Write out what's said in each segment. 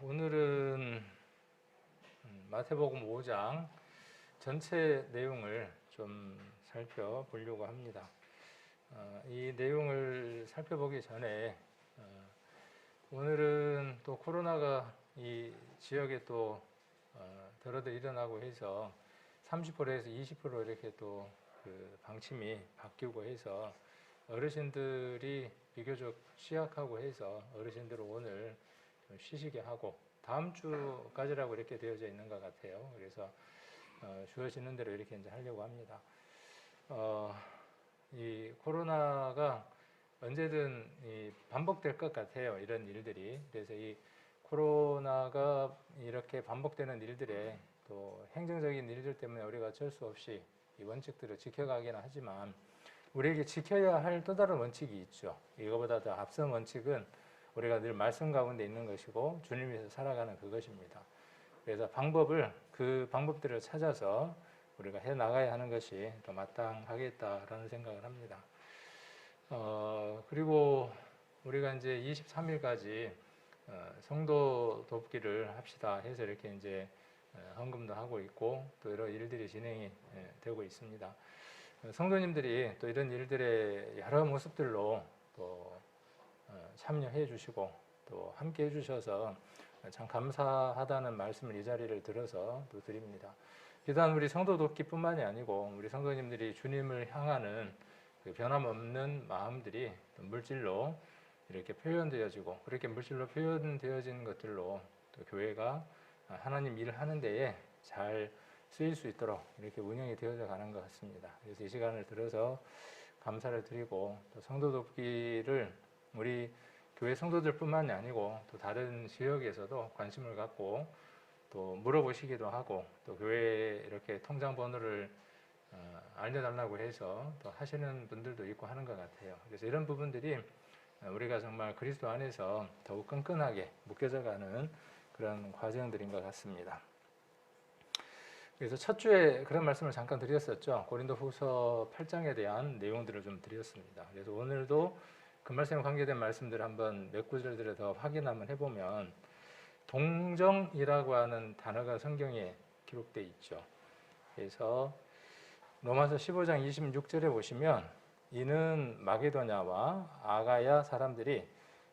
오늘은 마태복음 5장 전체 내용을 좀 살펴보려고 합니다. 이 내용을 살펴보기 전에 오늘은 또 코로나가 이 지역에 또 더러더 일어나고 해서 30%에서 20% 이렇게 또 그 방침이 바뀌고 해서 어르신들이 비교적 취약하고 해서 어르신들은 오늘 좀 쉬시게 하고 다음 주까지라고 이렇게 되어져 있는 것 같아요. 그래서 주어지는 대로 이렇게 이제 하려고 합니다. 이 코로나가 언제든 반복될 것 같아요. 이런 일들이. 그래서 이 코로나가 이렇게 반복되는 일들에 또 행정적인 일들 때문에 우리가 어쩔 수 없이 이 원칙들을 지켜가기는 하지만 우리에게 지켜야 할 또 다른 원칙이 있죠. 이거보다 더 앞선 원칙은 우리가 늘 말씀 가운데 있는 것이고 주님 위해서 살아가는 그것입니다. 그래서 그 방법들을 찾아서 우리가 해 나가야 하는 것이 더 마땅하겠다라는 생각을 합니다. 그리고 우리가 이제 23일까지 성도 돕기를 합시다 해서 이렇게 이제 헌금도 하고 있고 또 여러 일들이 진행이 되고 있습니다. 성도님들이 또 이런 일들의 여러 모습들로 또 참여해 주시고 또 함께 해 주셔서 참 감사하다는 말씀을 이 자리를 들어서 또 드립니다. 비단 우리 성도 돕기뿐만이 아니고 우리 성도님들이 주님을 향하는 그 변함없는 마음들이 물질로 이렇게 표현되어지고 그렇게 물질로 표현되어진 것들로 또 교회가 하나님 일을 하는 데에 잘 쓰일 수 있도록 이렇게 운영이 되어져 가는 것 같습니다. 그래서 이 시간을 들어서 감사를 드리고 또 성도 돕기를 우리 교회 성도들뿐만이 아니고 또 다른 지역에서도 관심을 갖고 또 물어보시기도 하고 또 교회에 이렇게 통장 번호를 알려달라고 해서 또 하시는 분들도 있고 하는 것 같아요. 그래서 이런 부분들이 우리가 정말 그리스도 안에서 더욱 끈끈하게 묶여져가는 그런 과정들인 것 같습니다. 그래서 첫 주에 그런 말씀을 잠깐 드렸었죠. 고린도후서 8장에 대한 내용들을 좀 드렸습니다. 그래서 오늘도 그 말씀에 관계된 말씀들을 한번 몇 구절들을 더 확인 한번 해보면 동정이라고 하는 단어가 성경에 기록되어 있죠. 그래서 로마서 15장 26절에 보시면 이는 마게도냐와 아가야 사람들이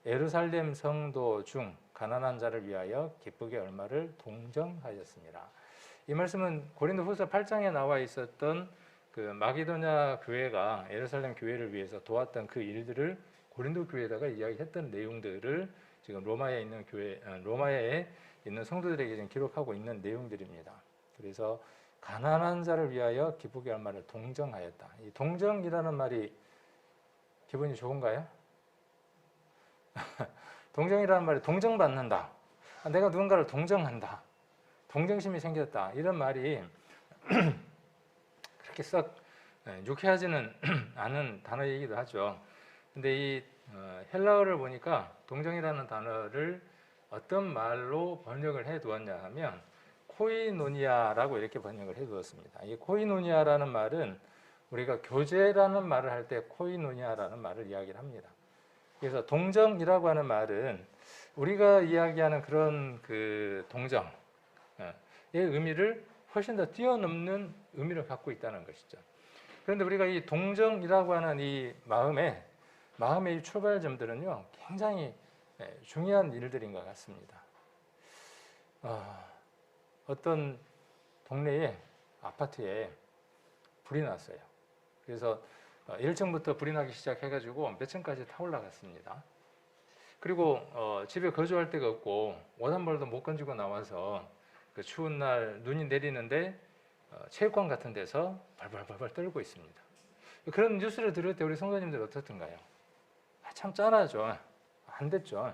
예루살렘 성도 중 가난한 자를 위하여 기쁘게 얼마를 동정하였습니다. 이 말씀은 고린도후서 8장에 나와 있었던 그 마게도냐 교회가 예루살렘 교회를 위해서 도왔던 그 일들을 고린도 교회에다가 이야기했던 내용들을 지금 로마에 있는 성도들에게 지금 기록하고 있는 내용들입니다. 그래서 가난한 자를 위하여 기쁘게 얼마를 동정하였다. 이 동정이라는 말이 기분이 좋은가요? 동정이라는 말이 동정받는다. 내가 누군가를 동정한다. 동정심이 생겼다. 이런 말이 그렇게 썩 유쾌하지는 않은 단어이기도 하죠. 근데 이 헬라어를 보니까 동정이라는 단어를 어떤 말로 번역을 해 두었냐 하면 코이노니아라고 이렇게 번역을 해 두었습니다. 이 코이노니아라는 말은 우리가 교제라는 말을 할 때 코이노니아라는 말을 이야기를 합니다. 그래서 동정이라고 하는 말은 우리가 이야기하는 그런 그 동정의 의미를 훨씬 더 뛰어넘는 의미를 갖고 있다는 것이죠. 그런데 우리가 이 동정이라고 하는 이 마음의 이 출발점들은요, 굉장히 중요한 일들인 것 같습니다. 어떤 동네에 아파트에 불이 났어요. 그래서 1층부터 불이 나기 시작해가지고 몇 층까지 타 올라갔습니다. 그리고 집에 거주할 데가 없고 옷 한 벌도 못 건지고 나와서 그 추운 날 눈이 내리는데 체육관 같은 데서 발발발발 떨고 있습니다. 그런 뉴스를 들을 때 우리 성도님들 어떻던가요? 참 짠하죠. 안 됐죠.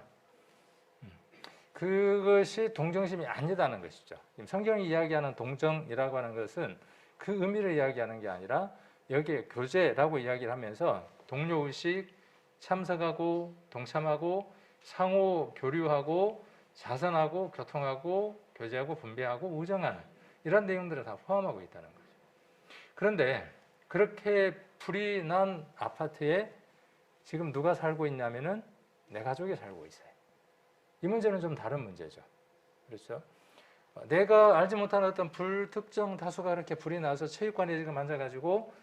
그것이 동정심이 아니다는 것이죠. 성경이 이야기하는 동정이라고 하는 것은 그 의미를 이야기하는 게 아니라 여기에 교제라고 이야기를 하면서 동료의식, 참석하고 동참하고 상호 교류하고 자선하고 교통하고 교제하고 분배하고 우정하는 이런 내용들을 다 포함하고 있다는 거죠. 그런데 그렇게 불이 난 아파트에 지금 누가 살고 있냐면은 내 가족이 살고 있어요. 이 문제는 좀 다른 문제죠. 그렇죠? 내가 알지 못하는 어떤 불특정 다수가 이렇게 불이 나서 체육관에 지금 앉아가지고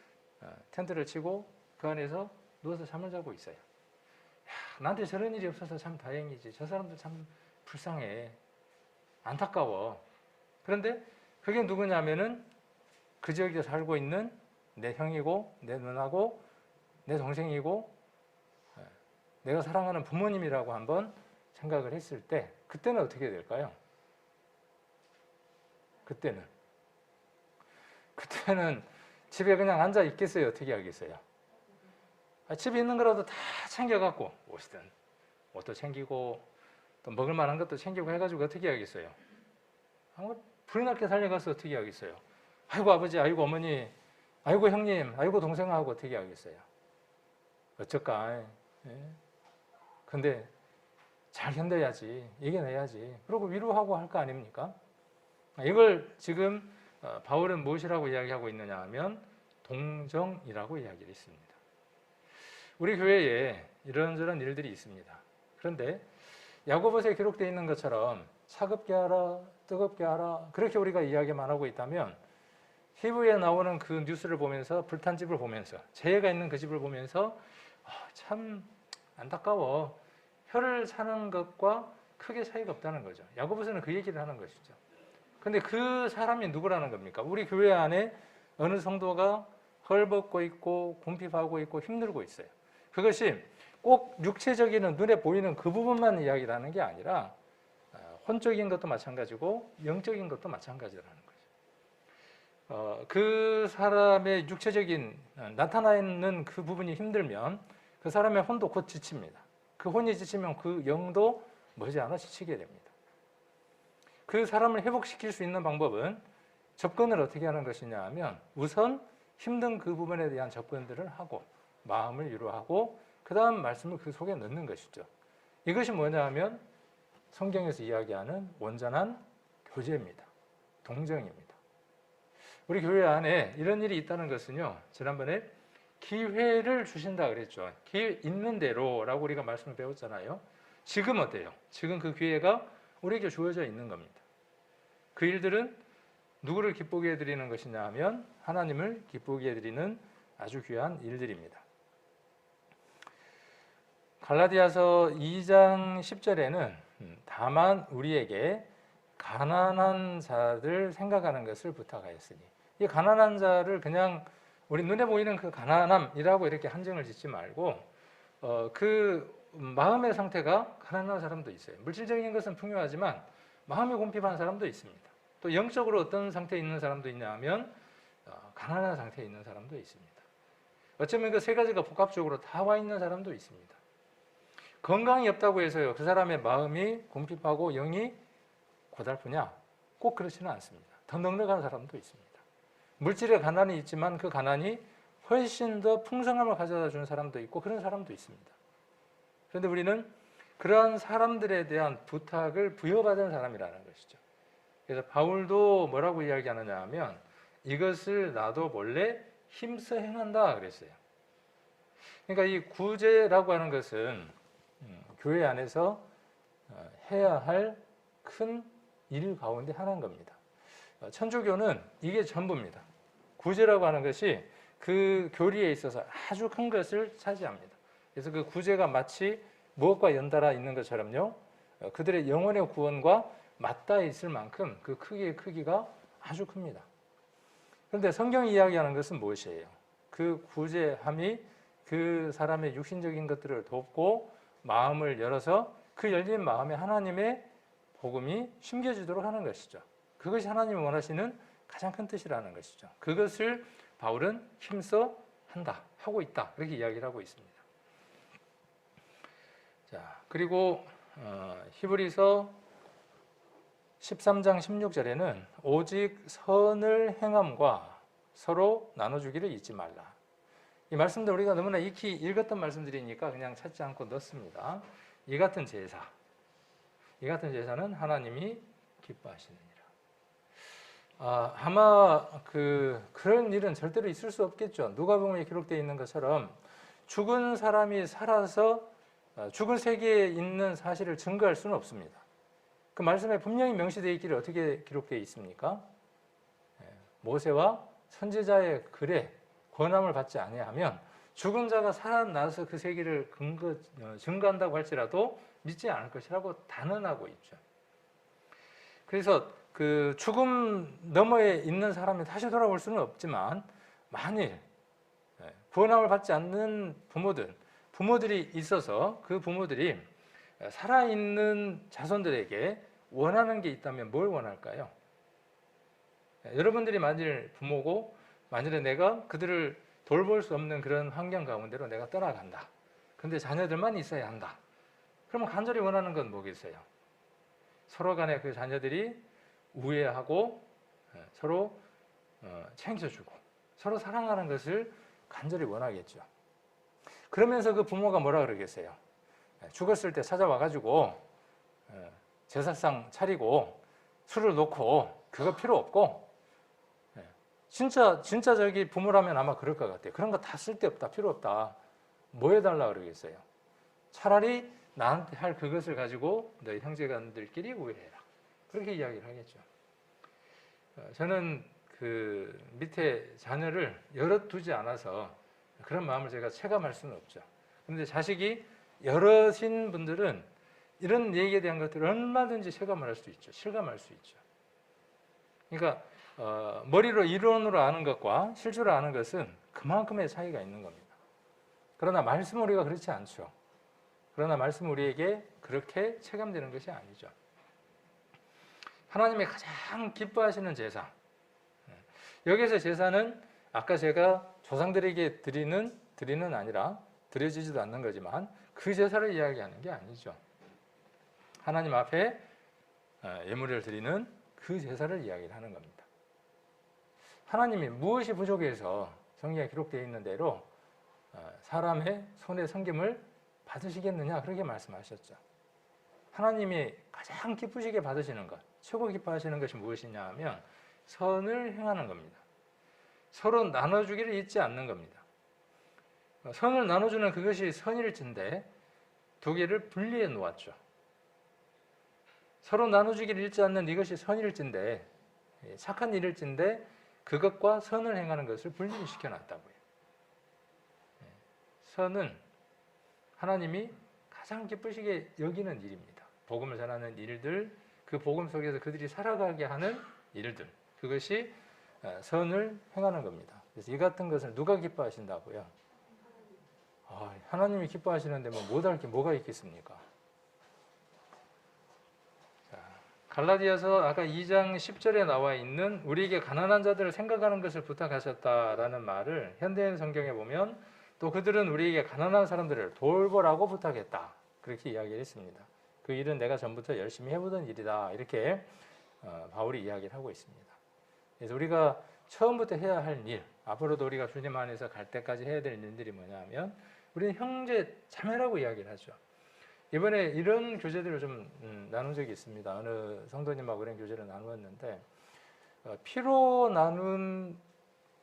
텐트를 치고 그 안에서 누워서 잠을 자고 있어요. 야, 나한테 저런 일이 없어서 참 다행이지. 저 사람들 참 불쌍해. 안타까워. 그런데 그게 누구냐면은 그 지역에 살고 있는 내 형이고 내 누나고 내 동생이고 내가 사랑하는 부모님이라고 한번 생각을 했을 때 그때는 어떻게 될까요? 그때는 집에 그냥 앉아 있겠어요? 어떻게 하겠어요? 집에 있는 거라도 다 챙겨갖고 옷이든 옷도 챙기고 또 먹을 만한 것도 챙기고 해가지고 어떻게 하겠어요? 불이 났게 달려가서 어떻게 하겠어요? 아이고 아버지, 아이고 어머니, 아이고 형님, 아이고 동생하고 어떻게 하겠어요? 어쩔까? 근데 잘 견뎌야지, 이겨내야지. 그리고 위로하고 할 거 아닙니까? 이걸 지금 바울은 무엇이라고 이야기하고 있느냐 하면 동정이라고 이야기를 했습니다. 우리 교회에 이런저런 일들이 있습니다. 그런데 야고보서에 기록되어 있는 것처럼 차갑게 하라, 뜨겁게 하라 그렇게 우리가 이야기만 하고 있다면 히브리에 나오는 그 뉴스를 보면서 불탄 집을 보면서 재해가 있는 그 집을 보면서 참 안타까워. 혀를 차는 것과 크게 차이가 없다는 거죠. 야고보서는 그 얘기를 하는 것이죠. 근데 그 사람이 누구라는 겁니까? 우리 교회 안에 어느 성도가 헐벗고 있고 궁핍하고 있고 힘들고 있어요. 그것이 꼭 육체적인 눈에 보이는 그 부분만 이야기를 하는 게 아니라 혼적인 것도 마찬가지고 영적인 것도 마찬가지라는 거죠. 그 사람의 육체적인 나타나 있는 그 부분이 힘들면 그 사람의 혼도 곧 지칩니다. 그 혼이 지치면 그 영도 머지않아 지치게 됩니다. 그 사람을 회복시킬 수 있는 방법은 접근을 어떻게 하는 것이냐 하면 우선 힘든 그 부분에 대한 접근들을 하고 마음을 위로하고 그 다음 말씀을 그 속에 넣는 것이죠. 이것이 뭐냐 하면 성경에서 이야기하는 온전한 교제입니다. 동정입니다. 우리 교회 안에 이런 일이 있다는 것은요, 지난번에 기회를 주신다 그랬죠. 기회 있는 대로라고 우리가 말씀을 배웠잖아요. 지금 어때요? 지금 그 기회가 우리에게 주어져 있는 겁니다. 그 일들은 누구를 기쁘게 해드리는 것이냐 하면 하나님을 기쁘게 해드리는 아주 귀한 일들입니다. 갈라디아서 2장 10절에는 다만 우리에게 가난한 자들 생각하는 것을 부탁하였으니, 이 가난한 자를 그냥 우리 눈에 보이는 그 가난함이라고 이렇게 한정을 짓지 말고 그 마음의 상태가 가난한 사람도 있어요. 물질적인 것은 풍요하지만 마음이 궁핍한 사람도 있습니다. 또 영적으로 어떤 상태에 있는 사람도 있냐 하면 가난한 상태에 있는 사람도 있습니다. 어쩌면 그 세 가지가 복합적으로 다 와 있는 사람도 있습니다. 건강이 없다고 해서요, 그 사람의 마음이 궁핍하고 영이 고달프냐? 꼭 그렇지는 않습니다. 더 넉넉한 사람도 있습니다. 물질의 가난이 있지만 그 가난이 훨씬 더 풍성함을 가져다 주는 사람도 있고 그런 사람도 있습니다. 그런데 우리는 그러한 사람들에 대한 부탁을 부여받은 사람이라는 것이죠. 그래서 바울도 뭐라고 이야기하느냐 하면 이것을 나도 몰래 힘써 행한다 그랬어요. 그러니까 이 구제라고 하는 것은 교회 안에서 해야 할 큰 일 가운데 하나인 겁니다. 천주교는 이게 전부입니다. 구제라고 하는 것이 그 교리에 있어서 아주 큰 것을 차지합니다. 그래서 그 구제가 마치 무엇과 연달아 있는 것처럼요, 그들의 영혼의 구원과 맞닿아 있을 만큼 그 크기가 아주 큽니다. 그런데 성경이 이야기하는 것은 무엇이에요? 그 구제함이 그 사람의 육신적인 것들을 돕고 마음을 열어서 그 열린 마음에 하나님의 복음이 심겨지도록 하는 것이죠. 그것이 하나님이 원하시는 가장 큰 뜻이라는 것이죠. 그것을 바울은 힘써 한다, 하고 있다, 그렇게 이야기를 하고 있습니다. 자, 그리고 히브리서 13장 16절에는 오직 선을 행함과 서로 나눠주기를 잊지 말라. 이 말씀들 우리가 너무나 익히 읽었던 말씀들이니까 그냥 찾지 않고 넣습니다. 이 같은 제사는 하나님이 기뻐하시느니라. 아마 그런 일은 절대로 있을 수 없겠죠. 누가복음에 기록되어 있는 것처럼 죽은 사람이 살아서 죽은 세계에 있는 사실을 증거할 수는 없습니다. 그 말씀에 분명히 명시되어 있기를 어떻게 기록되어 있습니까? 모세와 선지자의 글에 권함을 받지 아니하면 죽은 자가 살아나서 그 세계를 증거한다고 할지라도 믿지 않을 것이라고 단언하고 있죠. 그래서 그 죽음 너머에 있는 사람이 다시 돌아올 수는 없지만 만일 구원함을 받지 않는 부모들이 있어서 그 부모들이 살아있는 자손들에게 원하는 게 있다면 뭘 원할까요? 여러분들이 만일 부모고 만일에 내가 그들을 돌볼 수 없는 그런 환경 가운데로 내가 떠나간다. 근데 자녀들만 있어야 한다. 그러면 간절히 원하는 건 뭐겠어요? 서로 간에 그 자녀들이 우애하고 서로 챙겨주고 서로 사랑하는 것을 간절히 원하겠죠. 그러면서 그 부모가 뭐라 그러겠어요? 죽었을 때 찾아와가지고 제사상 차리고 술을 놓고 그거 필요 없고 진짜 저기 부모라면 아마 그럴 것 같아요. 그런 거 다 쓸데없다, 필요 없다. 뭐 해달라 그러겠어요? 차라리 나한테 할 그것을 가지고 너희 형제간들끼리 우애해라. 그렇게 이야기를 하겠죠. 저는 그 밑에 자녀를 여럿 두지 않아서 그런 마음을 제가 체감할 수는 없죠. 그런데 자식이 여럿인 분들은 이런 얘기에 대한 것들을 얼마든지 체감을 할 수 있죠. 실감할 수 있죠. 그러니까 머리로 이론으로 아는 것과 실제로 아는 것은 그만큼의 차이가 있는 겁니다. 그러나 말씀 우리가 그렇지 않죠. 그러나 말씀 우리에게 그렇게 체감되는 것이 아니죠. 하나님이 가장 기뻐하시는 제사. 여기서 제사는 아까 제가 조상들에게 드리는 아니라 드려지지도 않는 거지만 그 제사를 이야기하는 게 아니죠. 하나님 앞에 예물을 드리는 그 제사를 이야기를 하는 겁니다. 하나님이 무엇이 부족해서 성경에 기록되어 있는 대로 사람의 손의 섬김을 받으시겠느냐 그렇게 말씀하셨죠. 하나님이 가장 기쁘시게 받으시는 것, 최고 기뻐하시는 것이 무엇이냐 하면 선을 행하는 겁니다. 서로 나눠주기를 잊지 않는 겁니다. 선을 나눠주는 그것이 선일진데 두 개를 분리해 놓았죠. 서로 나눠주기를 잊지 않는 이것이 선일진데 착한 일일진데 그것과 선을 행하는 것을 분리시켜 놨다고요. 선은 하나님이 가장 기쁘시게 여기는 일입니다. 복음을 전하는 일들, 그 복음 속에서 그들이 살아가게 하는 일들, 그것이 선을 행하는 겁니다. 그래서 이 같은 것을 누가 기뻐하신다고요? 하나님이 기뻐하시는데 못할 게 뭐가 있겠습니까? 자, 갈라디아서 아까 2장 10절에 나와 있는 우리에게 가난한 자들을 생각하는 것을 부탁하셨다라는 말을 현대인 성경에 보면 또 그들은 우리에게 가난한 사람들을 돌보라고 부탁했다. 그렇게 이야기를 했습니다. 그 일은 내가 전부터 열심히 해보던 일이다. 이렇게 바울이 이야기를 하고 있습니다. 그래서 우리가 처음부터 해야 할 일, 앞으로도 우리가 주님 안에서 갈 때까지 해야 될 일들이 뭐냐면 우리는 형제 자매라고 이야기를 하죠. 이번에 이런 교제들을 좀 나눈 적이 있습니다. 어느 성도님하고 그런 교제를 나누었는데 피로 나눈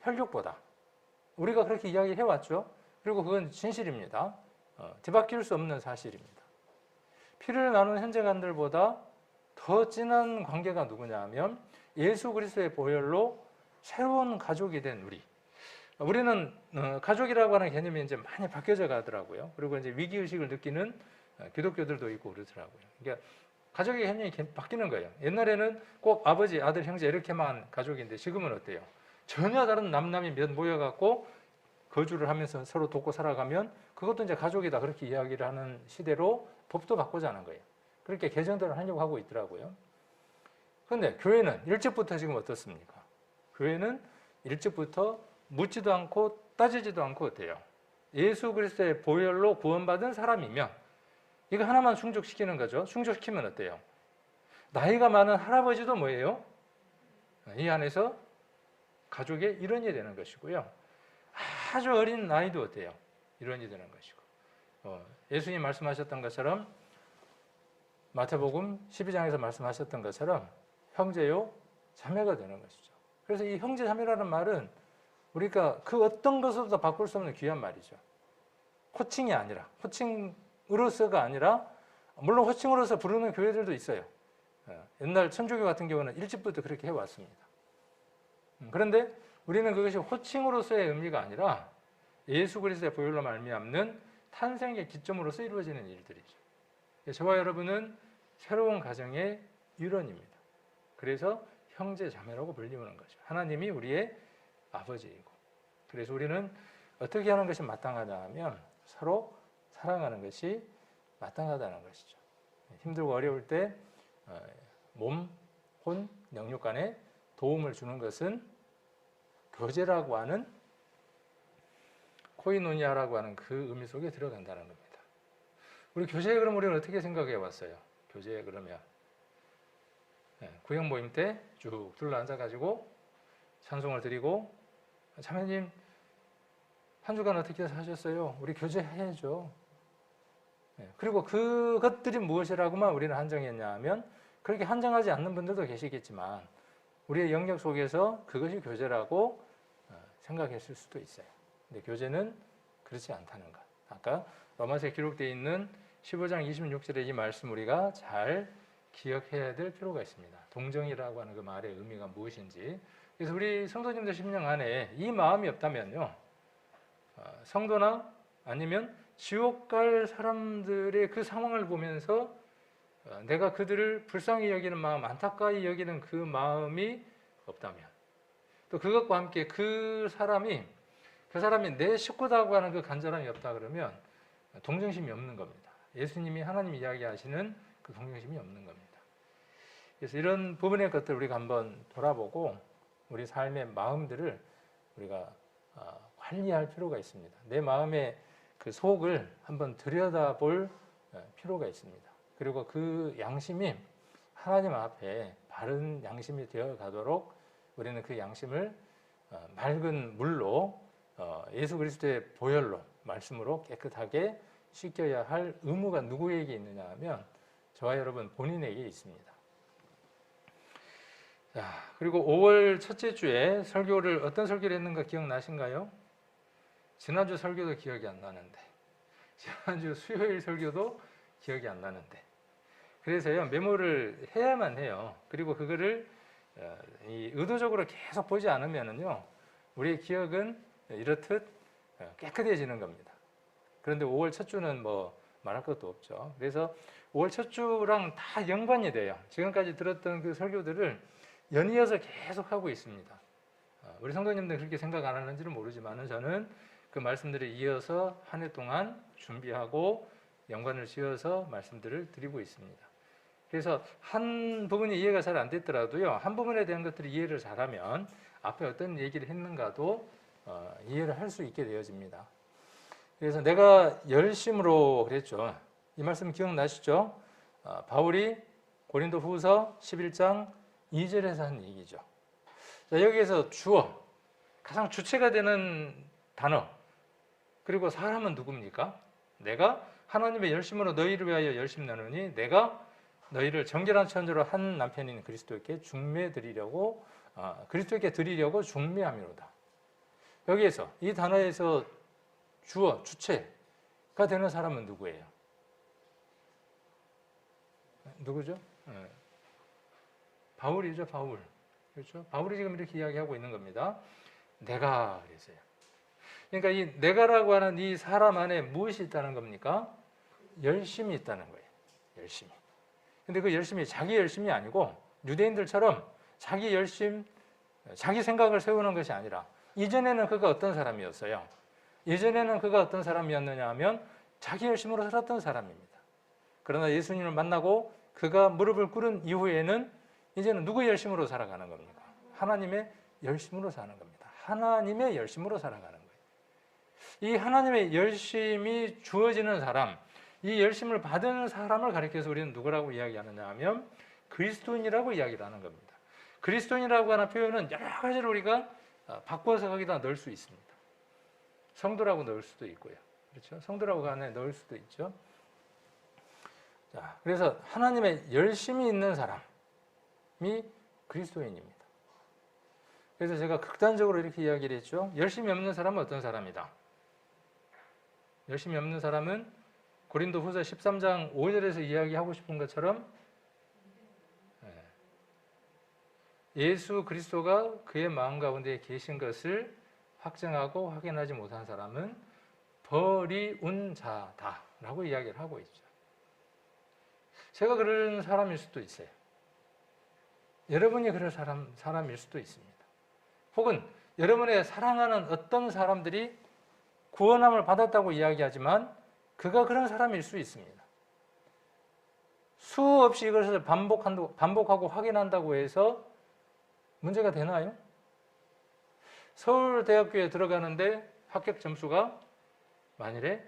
혈육보다 우리가 그렇게 이야기해 왔죠. 그리고 그건 진실입니다. 뒤바뀔 수 없는 사실입니다. 피를 나눈 형제간들보다 더 진한 관계가 누구냐 하면 예수 그리스도의 보혈로 새로운 가족이 된 우리. 우리는 가족이라고 하는 개념이 이제 많이 바뀌어져 가더라고요. 그리고 이제 위기의식을 느끼는 기독교들도 있고 그러더라고요. 그러니까 가족의 개념이 바뀌는 거예요. 옛날에는 꼭 아버지, 아들, 형제 이렇게만 가족인데 지금은 어때요? 전혀 다른 남남이 몇 모여갖고 거주를 하면서 서로 돕고 살아가면 그것도 이제 가족이다 그렇게 이야기를 하는 시대로 법도 바꾸자는 거예요. 그렇게 개정들을 하려고 하고 있더라고요. 그런데 교회는 일찍부터 지금 어떻습니까? 교회는 일찍부터 묻지도 않고 따지지도 않고 어때요? 예수 그리스도의 보혈로 구원받은 사람이면 이거 하나만 충족시키는 거죠. 충족시키면 어때요? 나이가 많은 할아버지도 뭐예요? 이 안에서 가족의 일원이 되는 것이고요. 아주 어린 나이도 어때요? 일원이 되는 것이고 예수님 말씀하셨던 것처럼 마태복음 12장에서 말씀하셨던 것처럼 형제요 자매가 되는 것이죠. 그래서 이 형제 자매라는 말은 우리가 그 어떤 것으로도 바꿀 수 없는 귀한 말이죠. 호칭이 아니라 호칭으로서가 아니라 물론 호칭으로서 부르는 교회들도 있어요. 옛날 천주교 같은 경우는 일찍부터 그렇게 해왔습니다. 그런데 우리는 그것이 호칭으로서의 의미가 아니라 예수 그리스도의 보혈로 말미암는 탄생의 기점으로서 이루어지는 일들이죠. 저와 여러분은 새로운 가정의 일원입니다. 그래서 형제 자매라고 불리우는 거죠. 하나님이 우리의 아버지이고, 그래서 우리는 어떻게 하는 것이 마땅하다 하면 서로 사랑하는 것이 마땅하다는 것이죠. 힘들고 어려울 때 몸, 혼, 영육 간에 도움을 주는 것은 교제라고 하는, 코이노니아라고 하는 그 의미 속에 들어간다는 겁니다. 우리 교제에 그럼 우리는 어떻게 생각해 왔어요? 교제에 그러면 구역 모임 때 쭉 둘러앉아가지고 찬송을 드리고, 자매님 한 주간 어떻게 사셨어요? 우리 교제해야죠. 그리고 그것들이 무엇이라고만 우리는 한정했냐 하면, 그렇게 한정하지 않는 분들도 계시겠지만 우리의 영역 속에서 그것이 교제라고 생각했을 수도 있어요. 근데 교제는 그렇지 않다는 것. 아까 로마서에 기록되어 있는 15장 26절의 이 말씀 우리가 잘 기억해야 될 필요가 있습니다. 동정이라고 하는 그 말의 의미가 무엇인지. 그래서 우리 성도님들 심령 안에 이 마음이 없다면요, 성도나 아니면 지옥 갈 사람들의 그 상황을 보면서 내가 그들을 불쌍히 여기는 마음, 안타까이 여기는 그 마음이 없다면, 또 그것과 함께 그 사람이 내 식구다고 하는 그 간절함이 없다 그러면 동정심이 없는 겁니다. 예수님이, 하나님 이야기하시는 그 동정심이 없는 겁니다. 그래서 이런 부분의 것들을 우리가 한번 돌아보고 우리 삶의 마음들을 우리가 관리할 필요가 있습니다. 내 마음의 그 속을 한번 들여다볼 필요가 있습니다. 그리고 그 양심이 하나님 앞에 바른 양심이 되어 가도록 우리는 그 양심을 맑은 물로, 예수 그리스도의 보혈로, 말씀으로 깨끗하게 씻겨야 할 의무가 누구에게 있느냐 하면 저와 여러분 본인에게 있습니다. 자, 그리고 5월 첫째 주에 설교를, 어떤 설교를 했는가 기억나신가요? 지난주 설교도 기억이 안 나는데, 지난주 수요일 설교도 기억이 안 나는데, 그래서요 메모를 해야만 해요. 그리고 그거를 의도적으로 계속 보지 않으면은요 우리의 기억은 이렇듯 깨끗해지는 겁니다. 그런데 5월 첫 주는 뭐 말할 것도 없죠. 그래서 5월 첫 주랑 다 연관이 돼요. 지금까지 들었던 그 설교들을 연이어서 계속 하고 있습니다. 우리 성도님들 그렇게 생각 안 하는지는 모르지만 저는 그 말씀들을 이어서 한 해 동안 준비하고 연관을 지어서 말씀들을 드리고 있습니다. 그래서 한 부분이 이해가 잘 안 됐더라도요, 한 부분에 대한 것들을 이해를 잘하면 앞에 어떤 얘기를 했는가도 이해를 할 수 있게 되어집니다. 그래서 내가 열심으로 그랬죠. 이 말씀 기억나시죠? 바울이 고린도 후서 11장 2절에서 한 얘기죠. 자, 여기에서 주어, 가장 주체가 되는 단어, 그리고 사람은 누굽니까? 내가 하나님의 열심으로 너희를 위하여 열심 나누니 내가 너희를 정결한 천주로 한 남편인 그리스도께 중매드리려고, 그리스도께 드리려고 중매함이로다. 여기에서 이 단어에서 주어, 주체가 되는 사람은 누구예요? 누구죠? 바울이죠, 바울. 그렇죠? 바울이 지금 이렇게 이야기하고 있는 겁니다. 내가 그랬어요. 그러니까 이 내가라고 하는 이 사람 안에 무엇이 있다는 겁니까? 열심이 있다는 거예요. 열심이. 근데 그 열심이 자기 열심이 아니고 유대인들처럼 자기 열심, 자기 생각을 세우는 것이 아니라, 이전에는 그가 어떤 사람이었어요? 예전에는 그가 어떤 사람이었느냐 하면 자기 열심으로 살았던 사람입니다. 그러나 예수님을 만나고 그가 무릎을 꿇은 이후에는 이제는 누구의 열심으로 살아가는 겁니까? 하나님의 열심으로 사는 겁니다. 하나님의 열심으로 살아가는 거예요. 이 하나님의 열심이 주어지는 사람, 이 열심을 받은 사람을 가리켜서 우리는 누구라고 이야기하느냐 하면 그리스도인이라고 이야기를 하는 겁니다. 그리스도인이라고 하는 표현은 여러 가지로 우리가 바꿔서 거기다 넣을 수 있습니다. 성도라고 넣을 수도 있고요. 그렇죠? 성도라고 안에 넣을 수도 있죠. 자, 그래서 하나님의 열심이 있는 사람이 그리스도인입니다. 그래서 제가 극단적으로 이렇게 이야기를 했죠. 열심이 없는 사람은 어떤 사람이다? 열심이 없는 사람은 고린도 후서 13장 5절에서 이야기하고 싶은 것처럼 예수 그리스도가 그의 마음 가운데 계신 것을 확증하고 확인하지 못한 사람은 버리운 자다라고 이야기를 하고 있죠. 제가 그런 사람일 수도 있어요. 여러분이 그럴 사람일 수도 있습니다. 혹은 여러분의 사랑하는 어떤 사람들이 구원함을 받았다고 이야기하지만 그가 그런 사람일 수 있습니다. 수없이 이것을 반복하고 확인한다고 해서 문제가 되나요? 서울대학교에 들어가는데 합격 점수가 만일에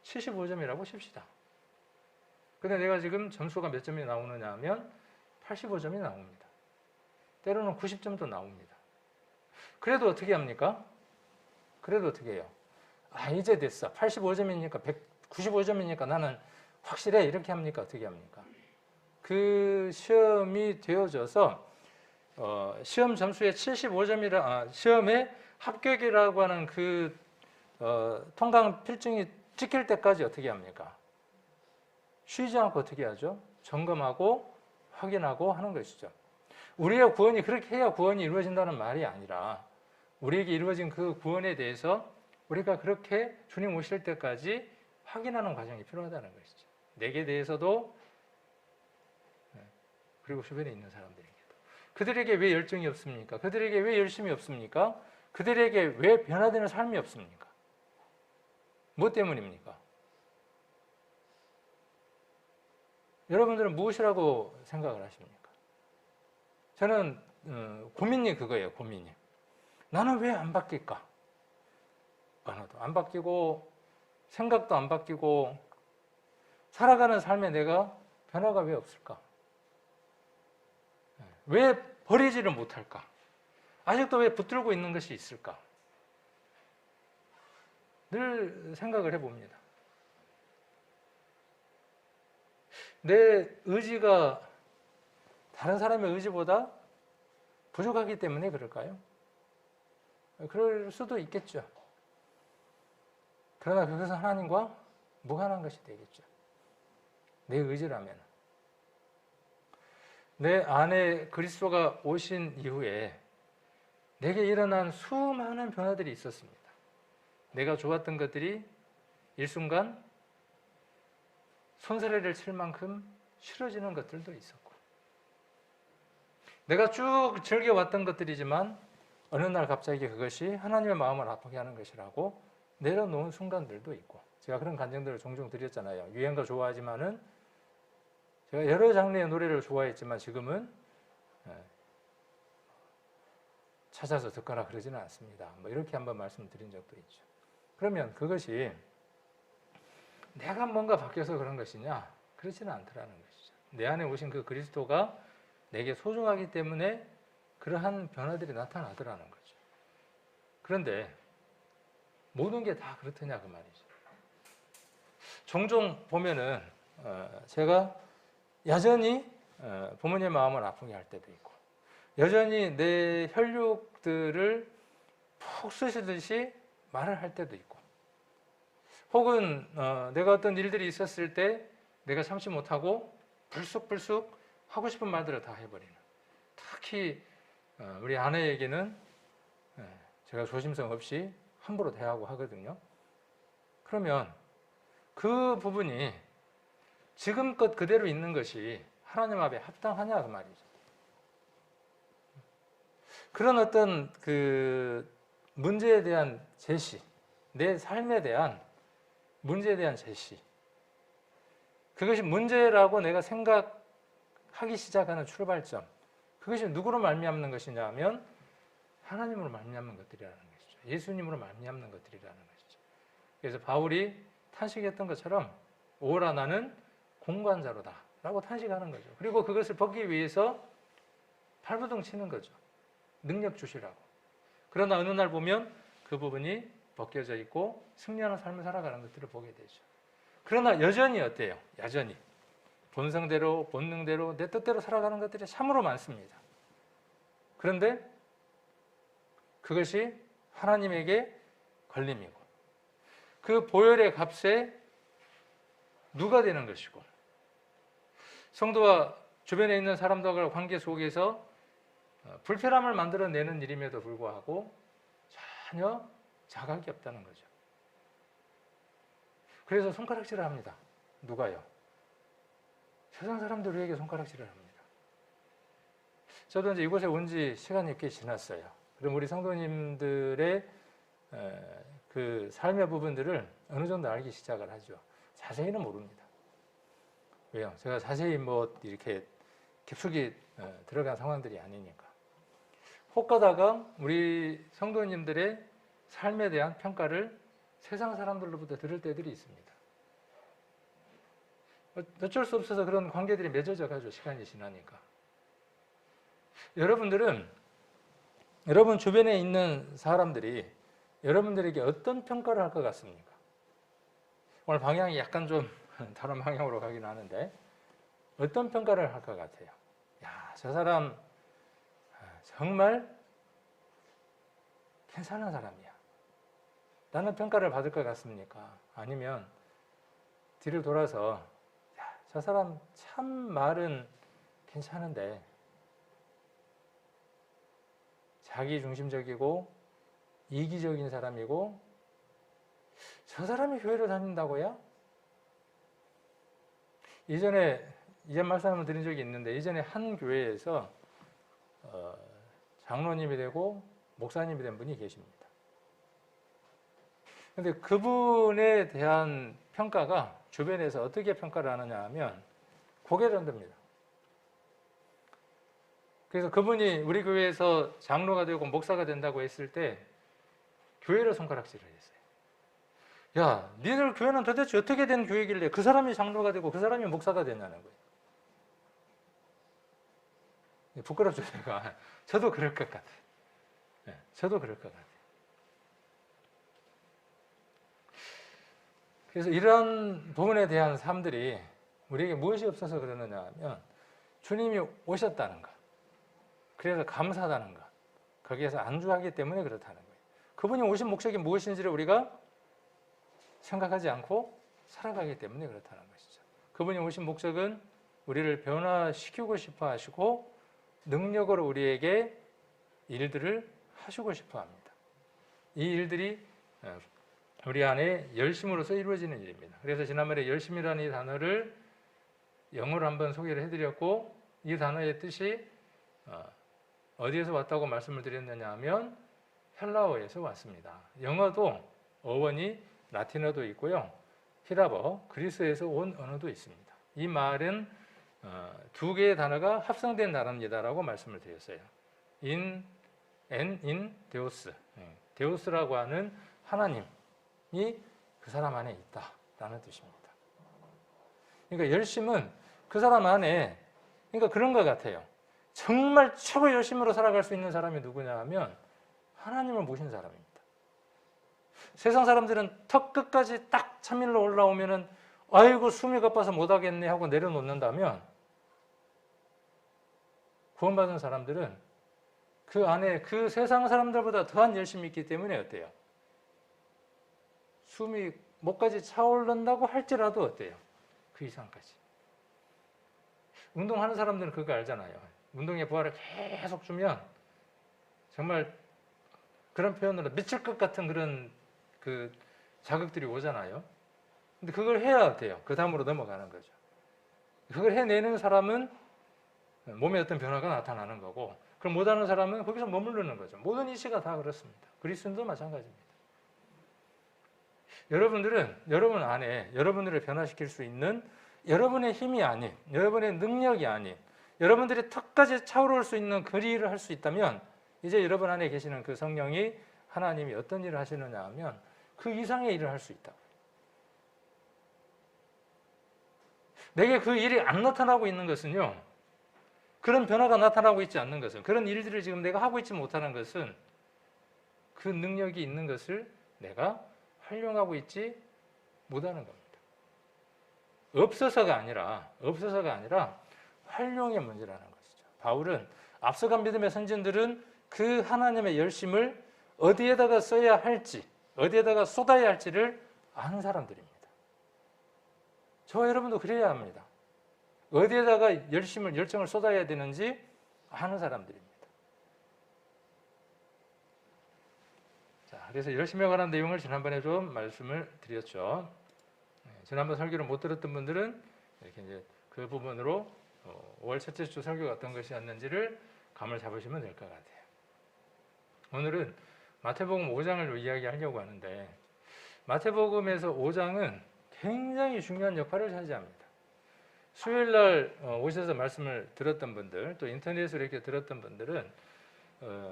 75점이라고 칩시다. 근데 내가 지금 점수가 몇 점이 나오느냐 하면 85점이 나옵니다. 때로는 90점도 나옵니다. 그래도 어떻게 합니까? 그래도 어떻게 해요? 아, 이제 됐어. 85점이니까 195점이니까 나는 확실해. 이렇게 합니까? 어떻게 합니까? 그 시험이 되어져서 시험 점수에 75점이라 시험에 합격이라고 하는 그 통강 필증이 찍힐 때까지 어떻게 합니까? 쉬지 않고 어떻게 하죠? 점검하고 확인하고 하는 것이죠. 우리의 구원이 그렇게 해야 구원이 이루어진다는 말이 아니라 우리에게 이루어진 그 구원에 대해서 우리가 그렇게 주님 오실 때까지 확인하는 과정이 필요하다는 것이죠. 내게 대해서도 그리고 주변에 있는 사람들에게도. 그들에게 왜 열정이 없습니까? 그들에게 왜 열심이 없습니까? 그들에게 왜 변화되는 삶이 없습니까? 뭐 때문입니까? 여러분들은 무엇이라고 생각을 하십니까? 저는 고민이 그거예요. 고민이. 나는 왜 안 바뀔까? 언어도 안 바뀌고 생각도 안 바뀌고 살아가는 삶에 내가 변화가 왜 없을까? 왜 버리지를 못할까? 아직도 왜 붙들고 있는 것이 있을까? 늘 생각을 해봅니다. 내 의지가 다른 사람의 의지보다 부족하기 때문에 그럴까요? 그럴 수도 있겠죠. 그러나 그것은 하나님과 무관한 것이 되겠죠. 내 의지라면. 내 안에 그리스도가 오신 이후에 내게 일어난 수많은 변화들이 있었습니다. 내가 좋았던 것들이 일순간 손사래를 칠 만큼 싫어지는 것들도 있었고, 내가 쭉 즐겨왔던 것들이지만 어느 날 갑자기 그것이 하나님의 마음을 아프게 하는 것이라고 내려놓은 순간들도 있고, 제가 그런 간증들을 종종 드렸잖아요. 유행가 좋아하지만은 제가 여러 장르의 노래를 좋아했지만 지금은 찾아서 듣거나 그러지는 않습니다. 뭐 이렇게 한번 말씀드린 적도 있죠. 그러면 그것이 내가 뭔가 바뀌어서 그런 것이냐? 그렇지는 않더라는 것이죠. 내 안에 오신 그 그리스도가 내게 소중하기 때문에 그러한 변화들이 나타나더라는 거죠. 그런데 모든 게 다 그렇더냐 그 말이죠. 종종 보면은 제가 여전히 부모님의 마음을 아프게 할 때도 있고, 여전히 내 혈육들을 푹 쑤시듯이 말을 할 때도 있고, 혹은 내가 어떤 일들이 있었을 때 내가 참지 못하고 불쑥불쑥 하고 싶은 말들을 다 해버리는, 특히 우리 아내에게는 제가 조심성 없이 함부로 대하고 하거든요. 그러면 그 부분이 지금껏 그대로 있는 것이 하나님 앞에 합당하냐 그 말이죠. 그런 어떤 그 문제에 대한 제시, 내 삶에 대한 문제에 대한 제시, 그것이 문제라고 내가 생각하기 시작하는 출발점, 그것이 누구로 말미암는 것이냐 하면 하나님으로 말미암는 것들이라는 것이죠. 예수님으로 말미암는 것들이라는 것이죠. 그래서 바울이 탄식했던 것처럼 오라 나는 공관자로다 라고 탄식하는 거죠. 그리고 그것을 벗기 위해서 발버둥 치는 거죠. 능력 주시라고. 그러나 어느 날 보면 그 부분이 벗겨져 있고 승리하는 삶을 살아가는 것들을 보게 되죠. 그러나 여전히 어때요? 여전히 본성대로 본능대로 내 뜻대로 살아가는 것들이 참으로 많습니다. 그런데 그것이 하나님에게 걸림이고, 그 보혈의 값에 누가 되는 것이고, 성도와 주변에 있는 사람들과의 관계 속에서 불편함을 만들어내는 일임에도 불구하고 전혀 자각이 없다는 거죠. 그래서 손가락질을 합니다. 누가요? 세상 사람들 우리에게 손가락질을 합니다. 저도 이제 이곳에 온 지 시간이 꽤 지났어요. 그럼 우리 성도님들의 그 삶의 부분들을 어느 정도 알기 시작을 하죠. 자세히는 모릅니다. 왜요? 제가 자세히 뭐 이렇게 깊숙이 들어간 상황들이 아니니까. 혹 가다가 우리 성도님들의 삶에 대한 평가를 세상 사람들로부터 들을 때들이 있습니다. 어쩔 수 없어서 그런 관계들이 맺어져 가지고 시간이 지나니까. 여러분들은 여러분 주변에 있는 사람들이 여러분들에게 어떤 평가를 할 것 같습니까? 오늘 방향이 약간 좀 다른 방향으로 가긴 하는데 어떤 평가를 할 것 같아요? 야, 저 사람 정말 괜찮은 사람이야 라는 평가를 받을 것 같습니까? 아니면 뒤를 돌아서 야, 저 사람 참 말은 괜찮은데 자기중심적이고 이기적인 사람이고 저 사람이 교회를 다닌다고요? 이전 말씀을 드린 적이 있는데 이전에 한 교회에서 장로님이 되고 목사님이 된 분이 계십니다. 그런데 그분에 대한 평가가 주변에서 어떻게 평가를 하느냐 하면 고개를 흔듭니다. 그래서 그분이 우리 교회에서 장로가 되고 목사가 된다고 했을 때 교회를 손가락질을 했어요. 야, 니들 교회는 도대체 어떻게 된 교회길래 그 사람이 장로가 되고 그 사람이 목사가 되냐는 거예요. 부끄럽죠, 제가. 저도 그럴 것 같아요. 네, 저도 그럴 것 같아요. 그래서 이런 부분에 대한 삶들이 우리에게 무엇이 없어서 그러느냐 하면 주님이 오셨다는 것, 그래서 감사하다는 것, 거기에서 안주하기 때문에 그렇다는 거예요. 그분이 오신 목적이 무엇인지를 우리가 생각하지 않고 살아가기 때문에 그렇다는 것이죠. 그분이 오신 목적은 우리를 변화시키고 싶어 하시고 능력으로 우리에게 일들을 하시고 싶어 합니다. 이 일들이 우리 안에 열심으로서 이루어지는 일입니다. 그래서 지난번에 열심이라는 이 단어를 영어로 한번 소개를 해드렸고 이 단어의 뜻이 어디에서 왔다고 말씀을 드렸느냐 하면 헬라어에서 왔습니다. 영어도 어원이 라틴어도 있고요. 히라버, 그리스에서 온 언어도 있습니다. 이 말은 두 개의 단어가 합성된 단어입니다라고 말씀을 드렸어요. in 데오스, 데오스라고 하는 하나님이 그 사람 안에 있다라는 뜻입니다. 그러니까 열심은 그 사람 안에, 그러니까 그런 것 같아요. 정말 최고 열심으로 살아갈 수 있는 사람이 누구냐 하면 하나님을 모신 사람입니다. 세상 사람들은 턱 끝까지 딱 참일로 올라오면은 아이고 숨이 가빠서 못하겠네 하고 내려놓는다면 구원받은 사람들은 그 안에 그 세상 사람들보다 더한 열심이 있기 때문에 어때요? 숨이 목까지 차오른다고 할지라도 어때요? 그 이상까지. 운동하는 사람들은 그거 알잖아요. 운동의 부하를 계속 주면 정말 그런 표현으로 미칠 것 같은 그런 그 자극들이 오잖아요. 근데 그걸 해야 돼요. 그 다음으로 넘어가는 거죠. 그걸 해내는 사람은 몸에 어떤 변화가 나타나는 거고, 그걸 못하는 사람은 거기서 머무르는 거죠. 모든 이치가 다 그렇습니다. 그리스도도 마찬가지입니다. 여러분들은 여러분 안에 여러분들을 변화시킬 수 있는 여러분의 힘이 아닌, 여러분의 능력이 아닌, 여러분들이 턱까지 차오를 수 있는 그 일을 할 수 있다면 이제 여러분 안에 계시는 그 성령이 하나님이 어떤 일을 하시느냐 하면 그 이상의 일을 할 수 있다. 내게 그 일이 안 나타나고 있는 것은요, 그런 변화가 나타나고 있지 않는 것은, 그런 일들을 지금 내가 하고 있지 못하는 것은 그 능력이 있는 것을 내가 활용하고 있지 못하는 겁니다. 없어서가 아니라 활용의 문제라는 것이죠. 바울은 앞서간 믿음의 선진들은 그 하나님의 열심을 어디에다가 써야 할지, 어디에다가 쏟아야 할지를 아는 사람들입니다. 저와 여러분도 그래야 합니다. 어디에다가 열정을 쏟아야 되는지 아는 사람들입니다. 그래서 열심에 관한 내용을 지난번에 좀 말씀을 드렸죠. 지난번 설교를 못 들었던 분들은 이렇게 이제 그 부분으로 5월 첫째 주 설교가 어떤 것이었는지를 감을 잡으시면 될 것 같아요. 오늘은 마태복음 5장을 이야기하려고 하는데 마태복음에서 5장은 굉장히 중요한 역할을 차지합니다. 수요일날 오셔서 말씀을 들었던 분들, 또 인터넷으로 이렇게 들었던 분들은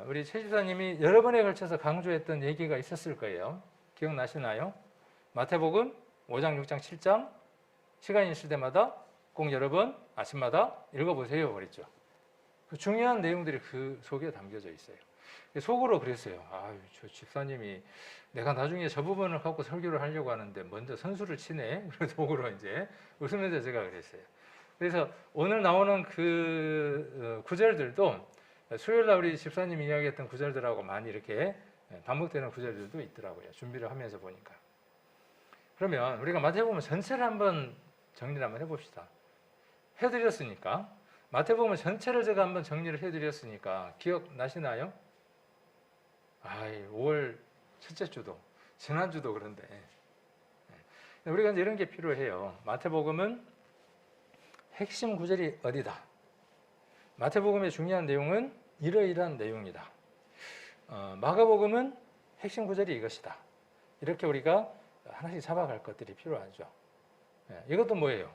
우리 최 집사님이 여러 번에 걸쳐서 강조했던 얘기가 있었을 거예요. 기억나시나요? 마태복음 5장, 6장, 7장 시간이 있을 때마다 꼭 여러 번 아침마다 읽어보세요 그랬죠. 그 중요한 내용들이 그 속에 담겨져 있어요. 속으로 그랬어요. 아유, 저 집사님이 내가 나중에 저 부분을 갖고 설교를 하려고 하는데 먼저 선수를 치네. 그래서 속으로 이제 웃으면서 제가 그랬어요. 그래서 오늘 나오는 그 구절들도 수요일날 우리 집사님이 이야기했던 구절들하고 많이 이렇게 반복되는 구절들도 있더라고요. 준비를 하면서 보니까. 그러면 우리가 마태복음 전체를 한번 정리를 한번 해봅시다. 해드렸으니까 마태복음 전체를 제가 한번 정리를 해드렸으니까 기억나시나요? 5월 첫째 주도 지난주도 그런데 우리가 이제 이런 게 필요해요. 마태복음은 핵심 구절이 어디다? 마태복음의 중요한 내용은 이러이러한 내용이다. 마가복음은 핵심 구절이 이것이다. 이렇게 우리가 하나씩 잡아갈 것들이 필요하죠. 이것도 뭐예요?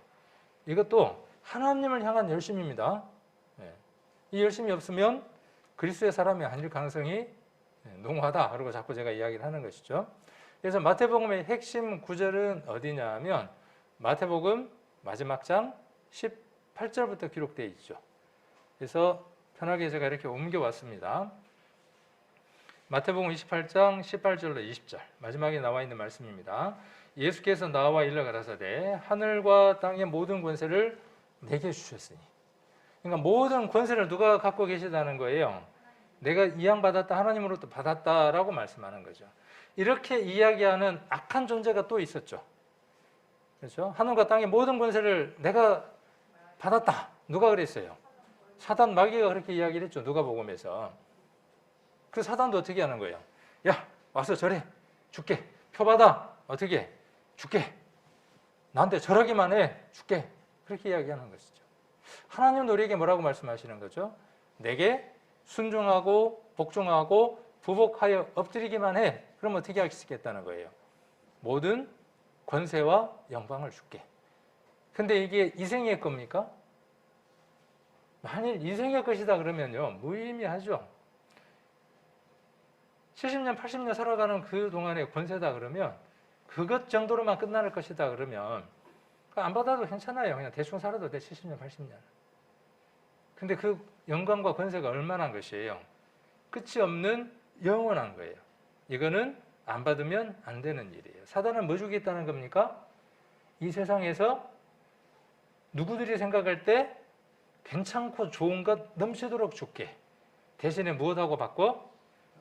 이것도 하나님을 향한 열심입니다. 이 열심이 없으면 그리스도의 사람이 아닐 가능성이 농후하다. 그러고 자꾸 제가 이야기를 하는 것이죠. 그래서 마태복음의 핵심 구절은 어디냐 하면 마태복음 마지막 장 18절부터 기록되어 있죠. 그래서 편하게 제가 이렇게 옮겨왔습니다. 마태복음 28장 18절로 20절 마지막에 나와 있는 말씀입니다. 예수께서 나와 일러 가라사대 하늘과 땅의 모든 권세를 내게 주셨으니. 그러니까 모든 권세를 누가 갖고 계시다는 거예요? 내가 이양받았다, 하나님으로부터 받았다라고 말씀하는 거죠. 이렇게 이야기하는 악한 존재가 또 있었죠. 그렇죠? 하늘과 땅의 모든 권세를 내가 받았다. 누가 그랬어요? 사단 마귀가 그렇게 이야기를 했죠. 누가복음에서. 그 사단도 어떻게 하는 거예요? 야, 와서 절해. 줄게. 표 받아. 어떻게? 줄게. 나한테 절하기만 해. 줄게. 그렇게 이야기하는 것이죠. 하나님은 우리에게 뭐라고 말씀하시는 거죠? 내게 순종하고 복종하고 부복하여 엎드리기만 해. 그럼 어떻게 하시겠다는 거예요? 모든 권세와 영광을 줄게. 근데 이게 이생의 겁니까? 만일 이생의 것이다 그러면요, 무의미하죠. 70년, 80년 살아가는 그 동안의 권세다 그러면 그것 정도로만 끝날 것이다 그러면 안 받아도 괜찮아요. 그냥 대충 살아도 돼. 70년, 80년. 근데 그 영광과 권세가 얼마나 것이에요? 끝이 없는 영원한 거예요. 이거는 안 받으면 안 되는 일이에요. 사단은 뭐 주겠다는 겁니까? 이 세상에서 누구들이 생각할 때 괜찮고 좋은 것 넘치도록 줄게. 대신에 무엇하고 바꿔?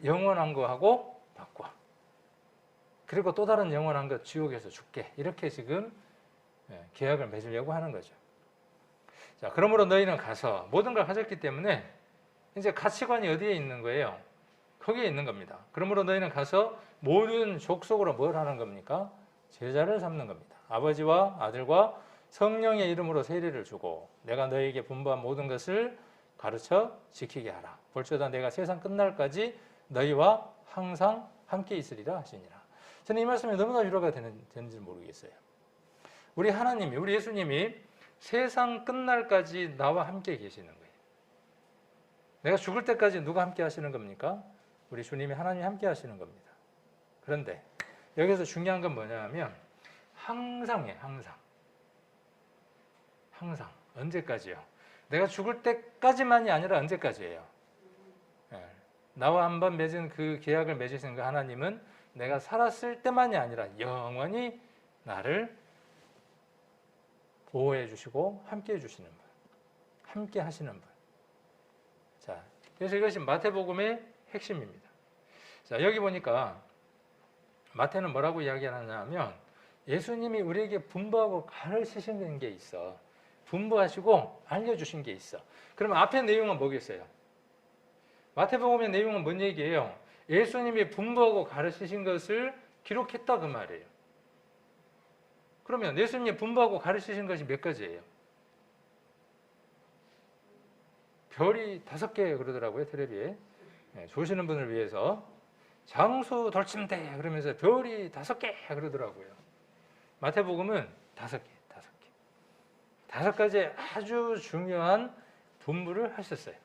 영원한 거하고 바꿔. 그리고 또 다른 영원한 것 지옥에서 줄게. 이렇게 지금 계약을 맺으려고 하는 거죠. 자, 그러므로 너희는 가서 모든 걸 가졌기 때문에 이제 가치관이 어디에 있는 거예요? 거기에 있는 겁니다. 그러므로 너희는 가서 모든 족속으로 뭘 하는 겁니까? 제자를 삼는 겁니다. 아버지와 아들과 성령의 이름으로 세례를 주고 내가 너희에게 분부한 모든 것을 가르쳐 지키게 하라. 볼지어다 내가 세상 끝날까지 너희와 항상 함께 있으리라 하시니라. 저는 이 말씀이 너무나 위로가 되는지 모르겠어요. 우리 하나님이, 우리 예수님이 세상 끝날까지 나와 함께 계시는 거예요. 내가 죽을 때까지 누가 함께 하시는 겁니까? 우리 주님이 하나님이 함께 하시는 겁니다. 그런데 여기서 중요한 건 뭐냐면 항상이에요. 항상. 언제까지요? 내가 죽을 때까지만이 아니라 언제까지예요? 나와 한번 맺은 그 계약을 맺으신 그 하나님은 내가 살았을 때만이 아니라 영원히 나를 보호해 주시고 함께 해 주시는 분. 함께 하시는 분. 자, 그래서 이것이 마태복음의 핵심입니다. 자, 여기 보니까 마태는 뭐라고 이야기하느냐 하면 예수님이 우리에게 분부하고 가르치시는 게 있어. 분부하시고 알려주신 게 있어. 그러면 앞에 내용은 뭐겠어요? 마태복음의 내용은 뭔 얘기예요? 예수님이 분부하고 가르치신 것을 기록했다 그 말이에요. 그러면 예수님이 분부하고 가르치신 것이 몇 가지예요? 별이 5개 그러더라고요. 텔레비에. 네, 조시는 분을 위해서 장수 돌침대 그러면서 별이 5개 그러더라고요. 마태복음은 5개. 5가지 아주 중요한 분부를 하셨어요.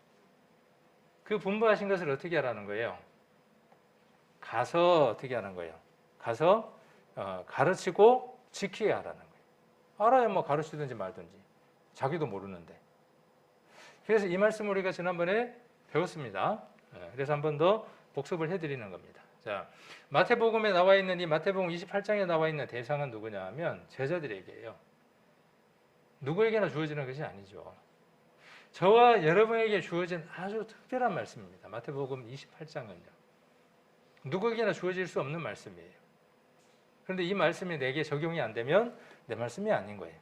그 분부하신 것을 어떻게 하라는 거예요? 가서 어떻게 하는 거예요? 가서 가르치고 지키게 하라는 거예요. 알아야 뭐 가르치든지 말든지. 자기도 모르는데. 그래서 이 말씀을 우리가 지난번에 배웠습니다. 그래서 한 번 더 복습을 해드리는 겁니다. 자, 마태복음에 나와 있는 이 마태복음 28장에 나와 있는 대상은 누구냐 하면 제자들에게요. 누구에게나 주어지는 것이 아니죠. 저와 여러분에게 주어진 아주 특별한 말씀입니다. 마태복음 28장은요. 누구에게나 주어질 수 없는 말씀이에요. 그런데 이 말씀이 내게 적용이 안 되면 내 말씀이 아닌 거예요.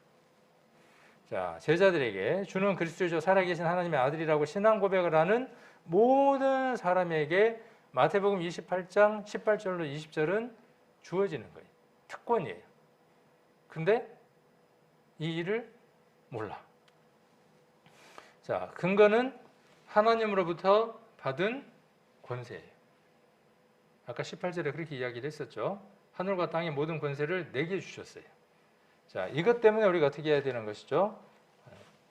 자, 제자들에게 주는 그리스도이시오 살아계신 하나님의 아들이라고 신앙 고백을 하는 모든 사람에게 마태복음 28장 18절로 20절은 주어지는 거예요. 특권이에요. 근데 이 일을 몰라. 자, 근거는 하나님으로부터 받은 권세예요. 아까 18절에 그렇게 이야기를 했었죠. 하늘과 땅의 모든 권세를 내게 주셨어요. 자, 이것 때문에 우리가 어떻게 해야 되는 것이죠?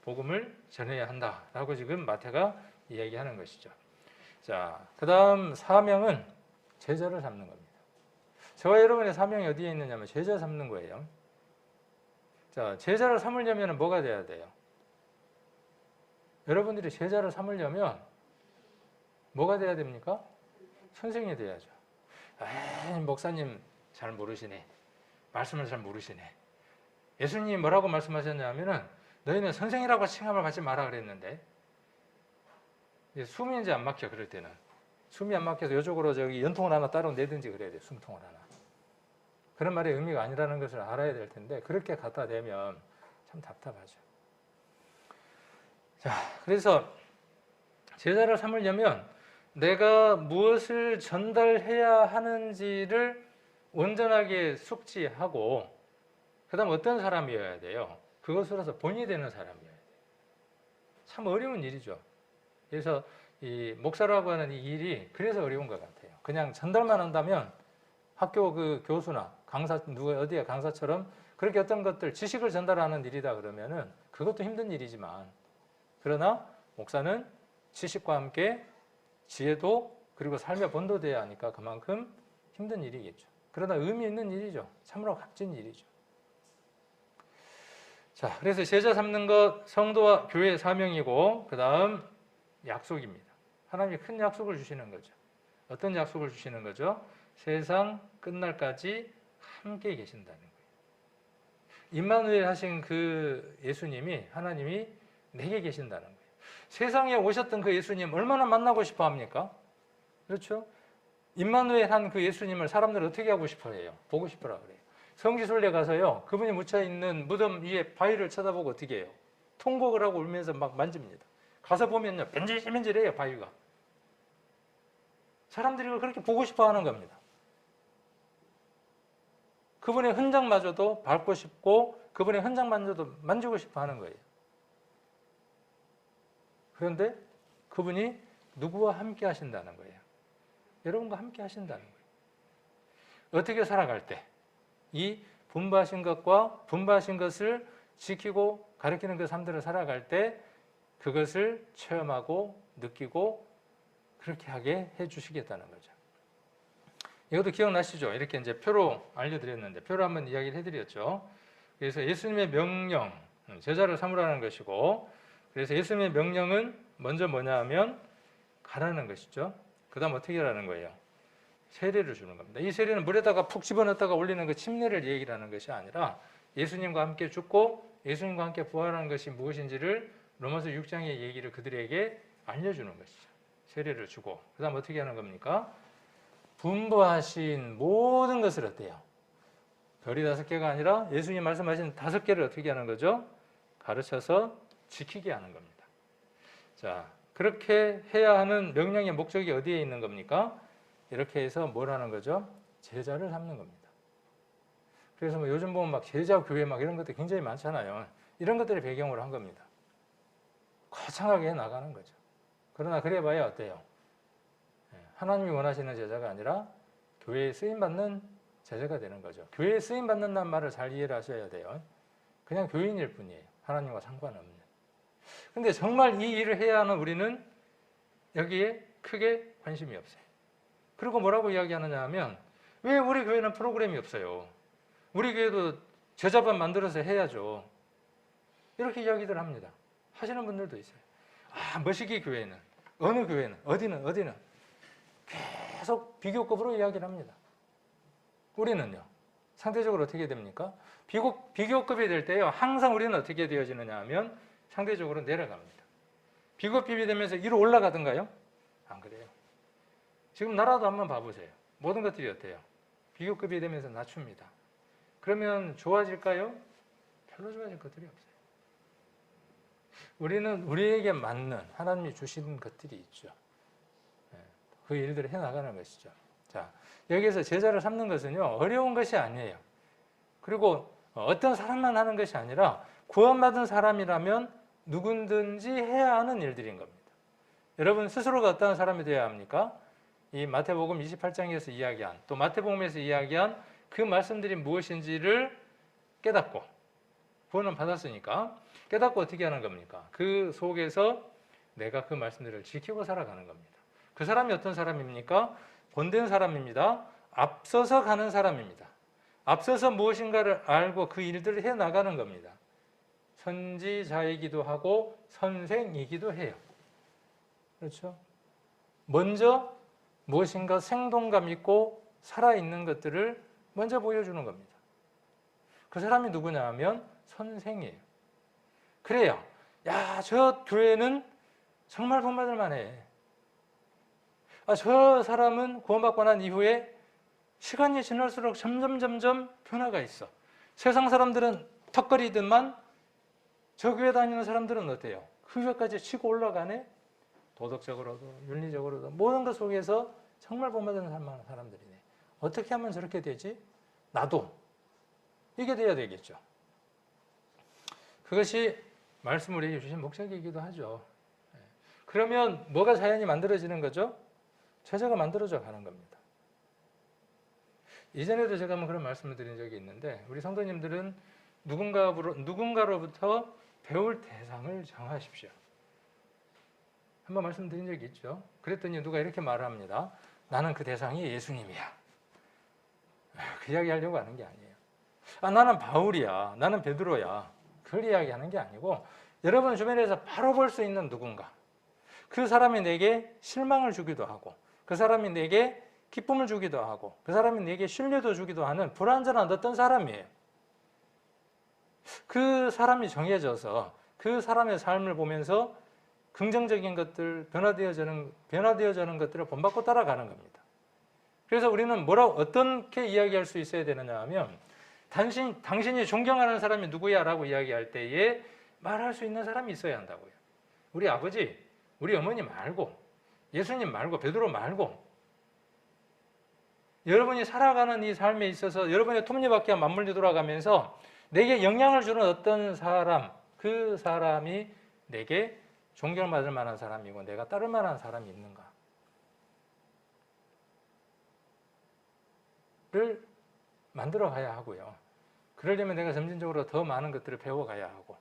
복음을 전해야 한다라고 지금 마태가 이야기하는 것이죠. 자, 그 다음 사명은 제자를 삼는 겁니다. 저와 여러분의 사명이 어디에 있느냐면 제자 삼는 거예요. 자, 제자를 삼으려면 뭐가 돼야 돼요? 여러분들이 제자를 삼으려면 뭐가 돼야 됩니까? 선생이 돼야죠. 에이, 목사님 잘 모르시네. 말씀을 잘 모르시네. 예수님이 뭐라고 말씀하셨냐면은 너희는 선생이라고 칭함을 받지 마라 그랬는데 숨이 이제 안 막혀. 그럴 때는 숨이 안 막혀서 이쪽으로 저기 연통을 하나 따로 내든지 그래야 돼. 숨통을 하나. 그런 말의 의미가 아니라는 것을 알아야 될 텐데 그렇게 갖다 대면 참 답답하죠. 자, 그래서 제자를 삼으려면 내가 무엇을 전달해야 하는지를 온전하게 숙지하고 그 다음 어떤 사람이어야 돼요? 그것으로서 본이 되는 사람이어야 돼요. 참 어려운 일이죠. 그래서 이 목사라고 하는 이 일이 그래서 어려운 것 같아요. 그냥 전달만 한다면 학교 그 교수나 강사, 누가 어디에 강사처럼 그렇게 어떤 것들 지식을 전달하는 일이다 그러면은 그것도 힘든 일이지만 그러나 목사는 지식과 함께 지혜도 그리고 삶의 본도돼야 하니까 그만큼 힘든 일이겠죠. 그러나 의미 있는 일이죠. 참으로 값진 일이죠. 자, 그래서 제자 삼는 것 성도와 교회의 사명이고 그 다음 약속입니다. 하나님이 큰 약속을 주시는 거죠. 어떤 약속을 주시는 거죠? 세상 끝날까지 함께 계신다는 거예요. 임마누엘 하신 그 예수님이 하나님이 내게 계신다는 거예요. 세상에 오셨던 그 예수님 얼마나 만나고 싶어 합니까? 그렇죠? 임마누엘 한 그 예수님을 사람들 어떻게 하고 싶어 해요? 보고 싶어라 그래요. 성지순례 가서요. 그분이 묻혀 있는 무덤 위에 바위를 쳐다보고 어떻게 해요? 통곡을 하고 울면서 막 만집니다. 가서 보면요. 맨질맨질해요. 바위가. 사람들이 이걸 그렇게 보고 싶어 하는 겁니다. 그분의 흔적마저도 밟고 싶고 그분의 흔적마저도 만지고 싶어 하는 거예요. 그런데 그분이 누구와 함께 하신다는 거예요? 여러분과 함께 하신다는 거예요. 어떻게 살아갈 때 이 분부하신 것과 분부하신 것을 지키고 가르치는 그 삶들을 살아갈 때 그것을 체험하고 느끼고 그렇게 하게 해주시겠다는 거죠. 이것도 기억나시죠? 이렇게 이제 표로 알려드렸는데 표로 한번 이야기를 해드렸죠. 그래서 예수님의 명령, 제자를 삼으라는 것이고 그래서 예수님의 명령은 먼저 뭐냐 하면 가라는 것이죠. 그 다음 어떻게 하라는 거예요? 세례를 주는 겁니다. 이 세례는 물에다가 푹 집어넣었다가 올리는 그 침례를 얘기를 하는 것이 아니라 예수님과 함께 죽고 예수님과 함께 부활하는 것이 무엇인지를 로마서 6장의 얘기를 그들에게 알려주는 것이죠. 세례를 주고 그 다음 어떻게 하는 겁니까? 분부하신 모든 것을 어때요? 별이 5개가 아니라 예수님 말씀하신 5개를 어떻게 하는 거죠? 가르쳐서 지키게 하는 겁니다. 자, 그렇게 해야 하는 명령의 목적이 어디에 있는 겁니까? 이렇게 해서 뭘 하는 거죠? 제자를 삼는 겁니다. 그래서 뭐 요즘 보면 막 제자 교회 막 이런 것들 굉장히 많잖아요. 이런 것들을 배경으로 한 겁니다. 거창하게 나가는 거죠. 그러나 그래봐야 어때요? 하나님이 원하시는 제자가 아니라 교회에 쓰임받는 제자가 되는 거죠. 교회에 쓰임받는다는 말을 잘 이해를 하셔야 돼요. 그냥 교인일 뿐이에요. 하나님과 상관없는. 근데 정말 이 일을 해야 하는 우리는 여기에 크게 관심이 없어요. 그리고 뭐라고 이야기하느냐 하면 왜 우리 교회는 프로그램이 없어요? 우리 교회도 제자반 만들어서 해야죠. 이렇게 이야기들 합니다. 하시는 분들도 있어요. 아, 머시기 교회는, 어느 교회는, 어디는 계속 비교급으로 이야기를 합니다. 우리는요, 상대적으로 어떻게 됩니까? 비교급이 될 때요, 항상 우리는 어떻게 되어지느냐 하면 상대적으로 내려갑니다. 비교급이 되면서 위로 올라가던가요? 안 그래요. 지금 나라도 한번 봐보세요. 모든 것들이 어때요? 비교급이 되면서 낮춥니다. 그러면 좋아질까요? 별로 좋아질 것들이 없어요. 우리는 우리에게 맞는 하나님이 주신 것들이 있죠. 그 일들을 해나가는 것이죠. 자, 여기에서 제자를 삼는 것은요, 어려운 것이 아니에요. 그리고 어떤 사람만 하는 것이 아니라 구원받은 사람이라면 누구든지 해야 하는 일들인 겁니다. 여러분 스스로가 어떤 사람이 되어야 합니까? 이 마태복음 28장에서 이야기한, 또 마태복음에서 이야기한 그 말씀들이 무엇인지를 깨닫고, 구원은 받았으니까 깨닫고 어떻게 하는 겁니까? 그 속에서 내가 그 말씀들을 지키고 살아가는 겁니다. 그 사람이 어떤 사람입니까? 본된 사람입니다. 앞서서 가는 사람입니다. 앞서서 무엇인가를 알고 그 일들을 해나가는 겁니다. 선지자이기도 하고 선생이기도 해요. 그렇죠? 먼저 무엇인가 생동감 있고 살아있는 것들을 먼저 보여주는 겁니다. 그 사람이 누구냐 하면 선생이에요. 그래요. 야, 저 교회는 정말 본받을 만해. 아, 저 사람은 구원받고 난 이후에 시간이 지날수록 점점 변화가 있어. 세상 사람들은 턱걸이든만 저 교회 다니는 사람들은 어때요? 그 교회까지 치고 올라가네? 도덕적으로도 윤리적으로도 모든 것 속에서 정말 본받는 사람들이네. 어떻게 하면 저렇게 되지? 나도. 이게 돼야 되겠죠. 그것이 말씀을 우리에게 주신 목적이기도 하죠. 그러면 뭐가 자연히 만들어지는 거죠? 제자가 만들어져 가는 겁니다. 이전에도 제가 한번 그런 말씀을 드린 적이 있는데 우리 성도님들은 누군가로부터 배울 대상을 정하십시오. 한번 말씀드린 적이 있죠. 그랬더니 누가 이렇게 말을 합니다. 나는 그 대상이 예수님이야. 그 이야기 하려고 하는 게 아니에요. 아, 나는 바울이야. 나는 베드로야. 그걸 이야기하는 게 아니고 여러분 주변에서 바로 볼 수 있는 누군가. 그 사람이 내게 실망을 주기도 하고 그 사람이 내게 기쁨을 주기도 하고 그 사람이 내게 신뢰도 주기도 하는 불완전한 어떤 사람이에요. 그 사람이 정해져서 그 사람의 삶을 보면서 긍정적인 것들, 변화되어지는 것들을 본받고 따라가는 겁니다. 그래서 우리는 어떻게 이야기할 수 있어야 되느냐 하면 당신이 존경하는 사람이 누구야? 라고 이야기할 때에 말할 수 있는 사람이 있어야 한다고요. 우리 아버지, 우리 어머니 말고, 예수님 말고, 베드로 말고, 여러분이 살아가는 이 삶에 있어서 여러분의 톱니바퀴가 맞물려 돌아가면서 내게 영향을 주는 어떤 사람, 그 사람이 내게 존경받을 만한 사람이고 내가 따를 만한 사람이 있는가? 를 만들어 가야 하고요. 그러려면 내가 점진적으로 더 많은 것들을 배워가야 하고.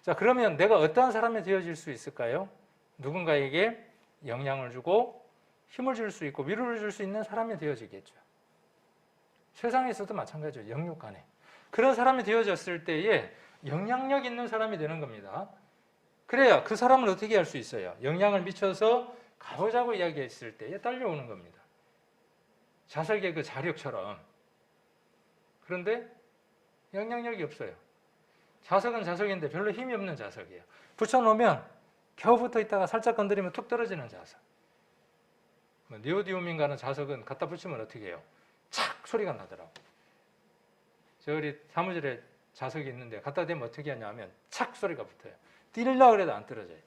자, 그러면 내가 어떠한 사람이 되어질 수 있을까요? 누군가에게 영향을 주고 힘을 줄 수 있고 위로를 줄 수 있는 사람이 되어지겠죠. 세상에서도 마찬가지죠. 영육 간에. 그런 사람이 되어졌을 때에 영향력 있는 사람이 되는 겁니다. 그래야 그 사람을 어떻게 할 수 있어요? 영향을 미쳐서 가보자고 이야기했을 때에 딸려오는 겁니다. 자석의 그 자력처럼. 그런데 영향력이 없어요. 자석은 자석인데 별로 힘이 없는 자석이에요. 붙여놓으면 겨우 붙어 있다가 살짝 건드리면 툭 떨어지는 자석. 니오디움인가는 자석은 갖다 붙이면 어떻게 해요? 착 소리가 나더라고. 저희 사무실에 자석이 있는데 갖다 대면 어떻게 하냐면 착 소리가 붙어요. 뛸려고 해도 안 떨어져요.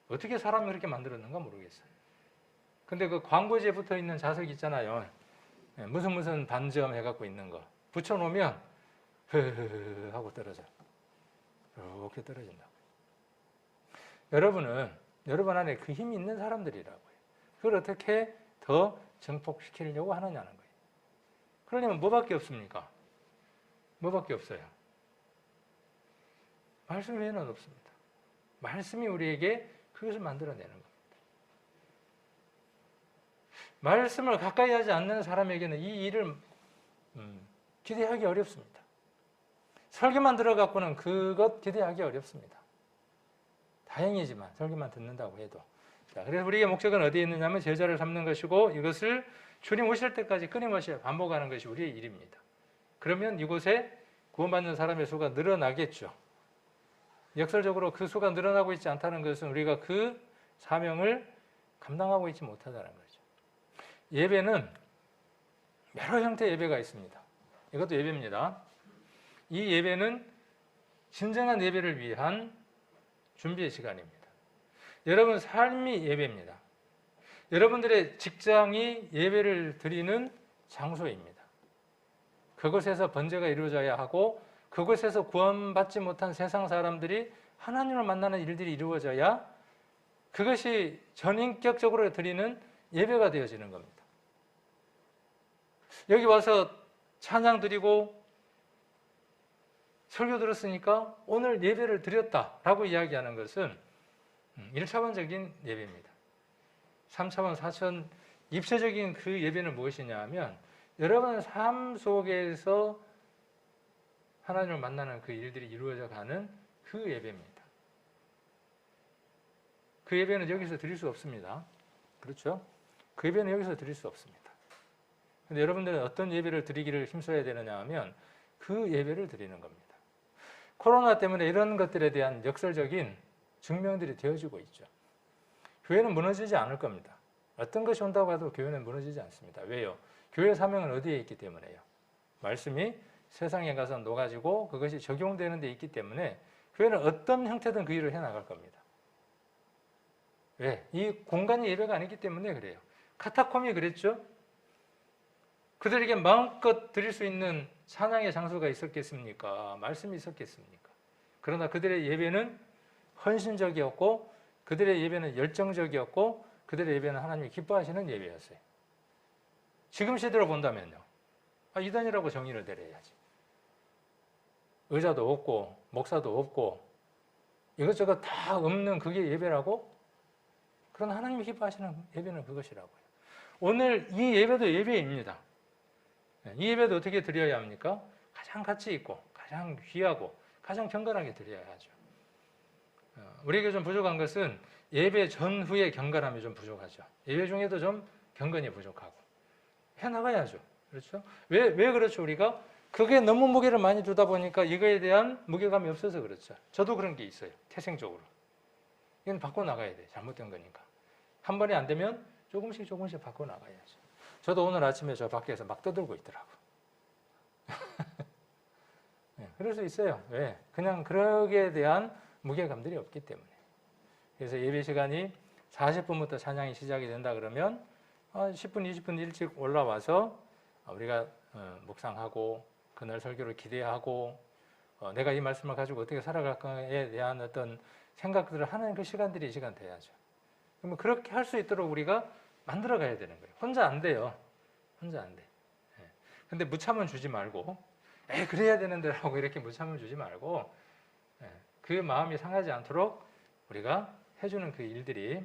어떻게 사람이 그렇게 만들었는가 모르겠어요. 근데 그 광고지에 붙어 있는 자석 있잖아요. 무슨 반점 해갖고 있는 거 붙여놓으면 흐흐흐 하고 떨어져. 이렇게 떨어진다. 여러분 안에 그 힘이 있는 사람들이라고요. 그걸 어떻게 더 증폭시키려고 하느냐는 거예요. 그러려면 뭐밖에 없습니까? 뭐밖에 없어요? 말씀 외에는 없습니다. 말씀이 우리에게 그것을 만들어내는 겁니다. 말씀을 가까이 하지 않는 사람에게는 이 일을 기대하기 어렵습니다. 설교만 들어갖고는 그것 기대하기 어렵습니다. 다행이지만 설교만 듣는다고 해도. 자, 그래서 우리의 목적은 어디에 있느냐면 제자를 삼는 것이고 이것을 주님 오실 때까지 끊임없이 반복하는 것이 우리의 일입니다. 그러면 이곳에 구원받는 사람의 수가 늘어나겠죠. 역설적으로 그 수가 늘어나고 있지 않다는 것은 우리가 그 사명을 감당하고 있지 못하다는 거죠. 예배는 여러 형태의 예배가 있습니다. 이것도 예배입니다. 이 예배는 진정한 예배를 위한 준비의 시간입니다. 여러분 삶이 예배입니다. 여러분들의 직장이 예배를 드리는 장소입니다. 그곳에서 번제가 이루어져야 하고 그곳에서 구원받지 못한 세상 사람들이 하나님을 만나는 일들이 이루어져야 그것이 전인격적으로 드리는 예배가 되어지는 겁니다. 여기 와서 찬양 드리고 설교 들었으니까 오늘 예배를 드렸다라고 이야기하는 것은 1차원적인 예배입니다. 3차원, 4차원 입체적인 그 예배는 무엇이냐 하면 여러분의 삶 속에서 하나님을 만나는 그 일들이 이루어져 가는 그 예배입니다. 그 예배는 여기서 드릴 수 없습니다. 그렇죠? 그 예배는 여기서 드릴 수 없습니다. 근데 여러분들은 어떤 예배를 드리기를 힘써야 되느냐 하면 그 예배를 드리는 겁니다. 코로나 때문에 이런 것들에 대한 역설적인 증명들이 되어지고 있죠. 교회는 무너지지 않을 겁니다. 어떤 것이 온다고 해도 교회는 무너지지 않습니다. 왜요? 교회 사명은 어디에 있기 때문에요? 말씀이 세상에 가서 녹아지고 그것이 적용되는 데 있기 때문에 교회는 어떤 형태든 그 일을 해나갈 겁니다. 왜? 이 공간이 예배가 아니기 때문에 그래요. 카타콤이 그랬죠? 그들에게 마음껏 드릴 수 있는 찬양의 장소가 있었겠습니까? 말씀이 있었겠습니까? 그러나 그들의 예배는 헌신적이었고 그들의 예배는 열정적이었고 그들의 예배는 하나님이 기뻐하시는 예배였어요. 지금 시대로 본다면요. 이단이라고 정의를 내려야지. 의자도 없고 목사도 없고 이것저것 다 없는 그게 예배라고? 그러나 하나님이 기뻐하시는 예배는 그것이라고요. 오늘 이 예배도 예배입니다. 이 예배도 어떻게 드려야 합니까? 가장 가치 있고 가장 귀하고 가장 경건하게 드려야 하죠. 우리에게 좀 부족한 것은 예배 전후의 경건함이 좀 부족하죠. 예배 중에도 좀 경건이 부족하고 해나가야죠. 그렇죠? 왜 그렇죠? 우리가 그게 너무 무게를 많이 두다 보니까 이거에 대한 무게감이 없어서 그렇죠. 저도 그런 게 있어요. 태생적으로. 이건 바꿔나가야 돼. 잘못된 거니까. 한 번에 안 되면 조금씩 바꿔나가야죠. 저도 오늘 아침에 저 밖에서 막 떠들고 있더라고. 네, 그럴 수 있어요. 왜? 그냥 그러기에 대한 무게감들이 없기 때문에. 그래서 예배 시간이 40분부터 찬양이 시작이 된다 그러면 10분, 20분 일찍 올라와서 우리가 묵상하고 그날 설교를 기대하고 내가 이 말씀을 가지고 어떻게 살아갈까에 대한 어떤 생각들을 하는 그 시간들이 이 시간 돼야죠. 그러면 그렇게 할 수 있도록 우리가 만들어 가야 되는 거예요. 혼자 안 돼요. 혼자 안 돼. 근데 무참은 주지 말고 그래야 되는데 라고 이렇게 무참을 주지 말고 그 마음이 상하지 않도록 우리가 해주는 그 일들이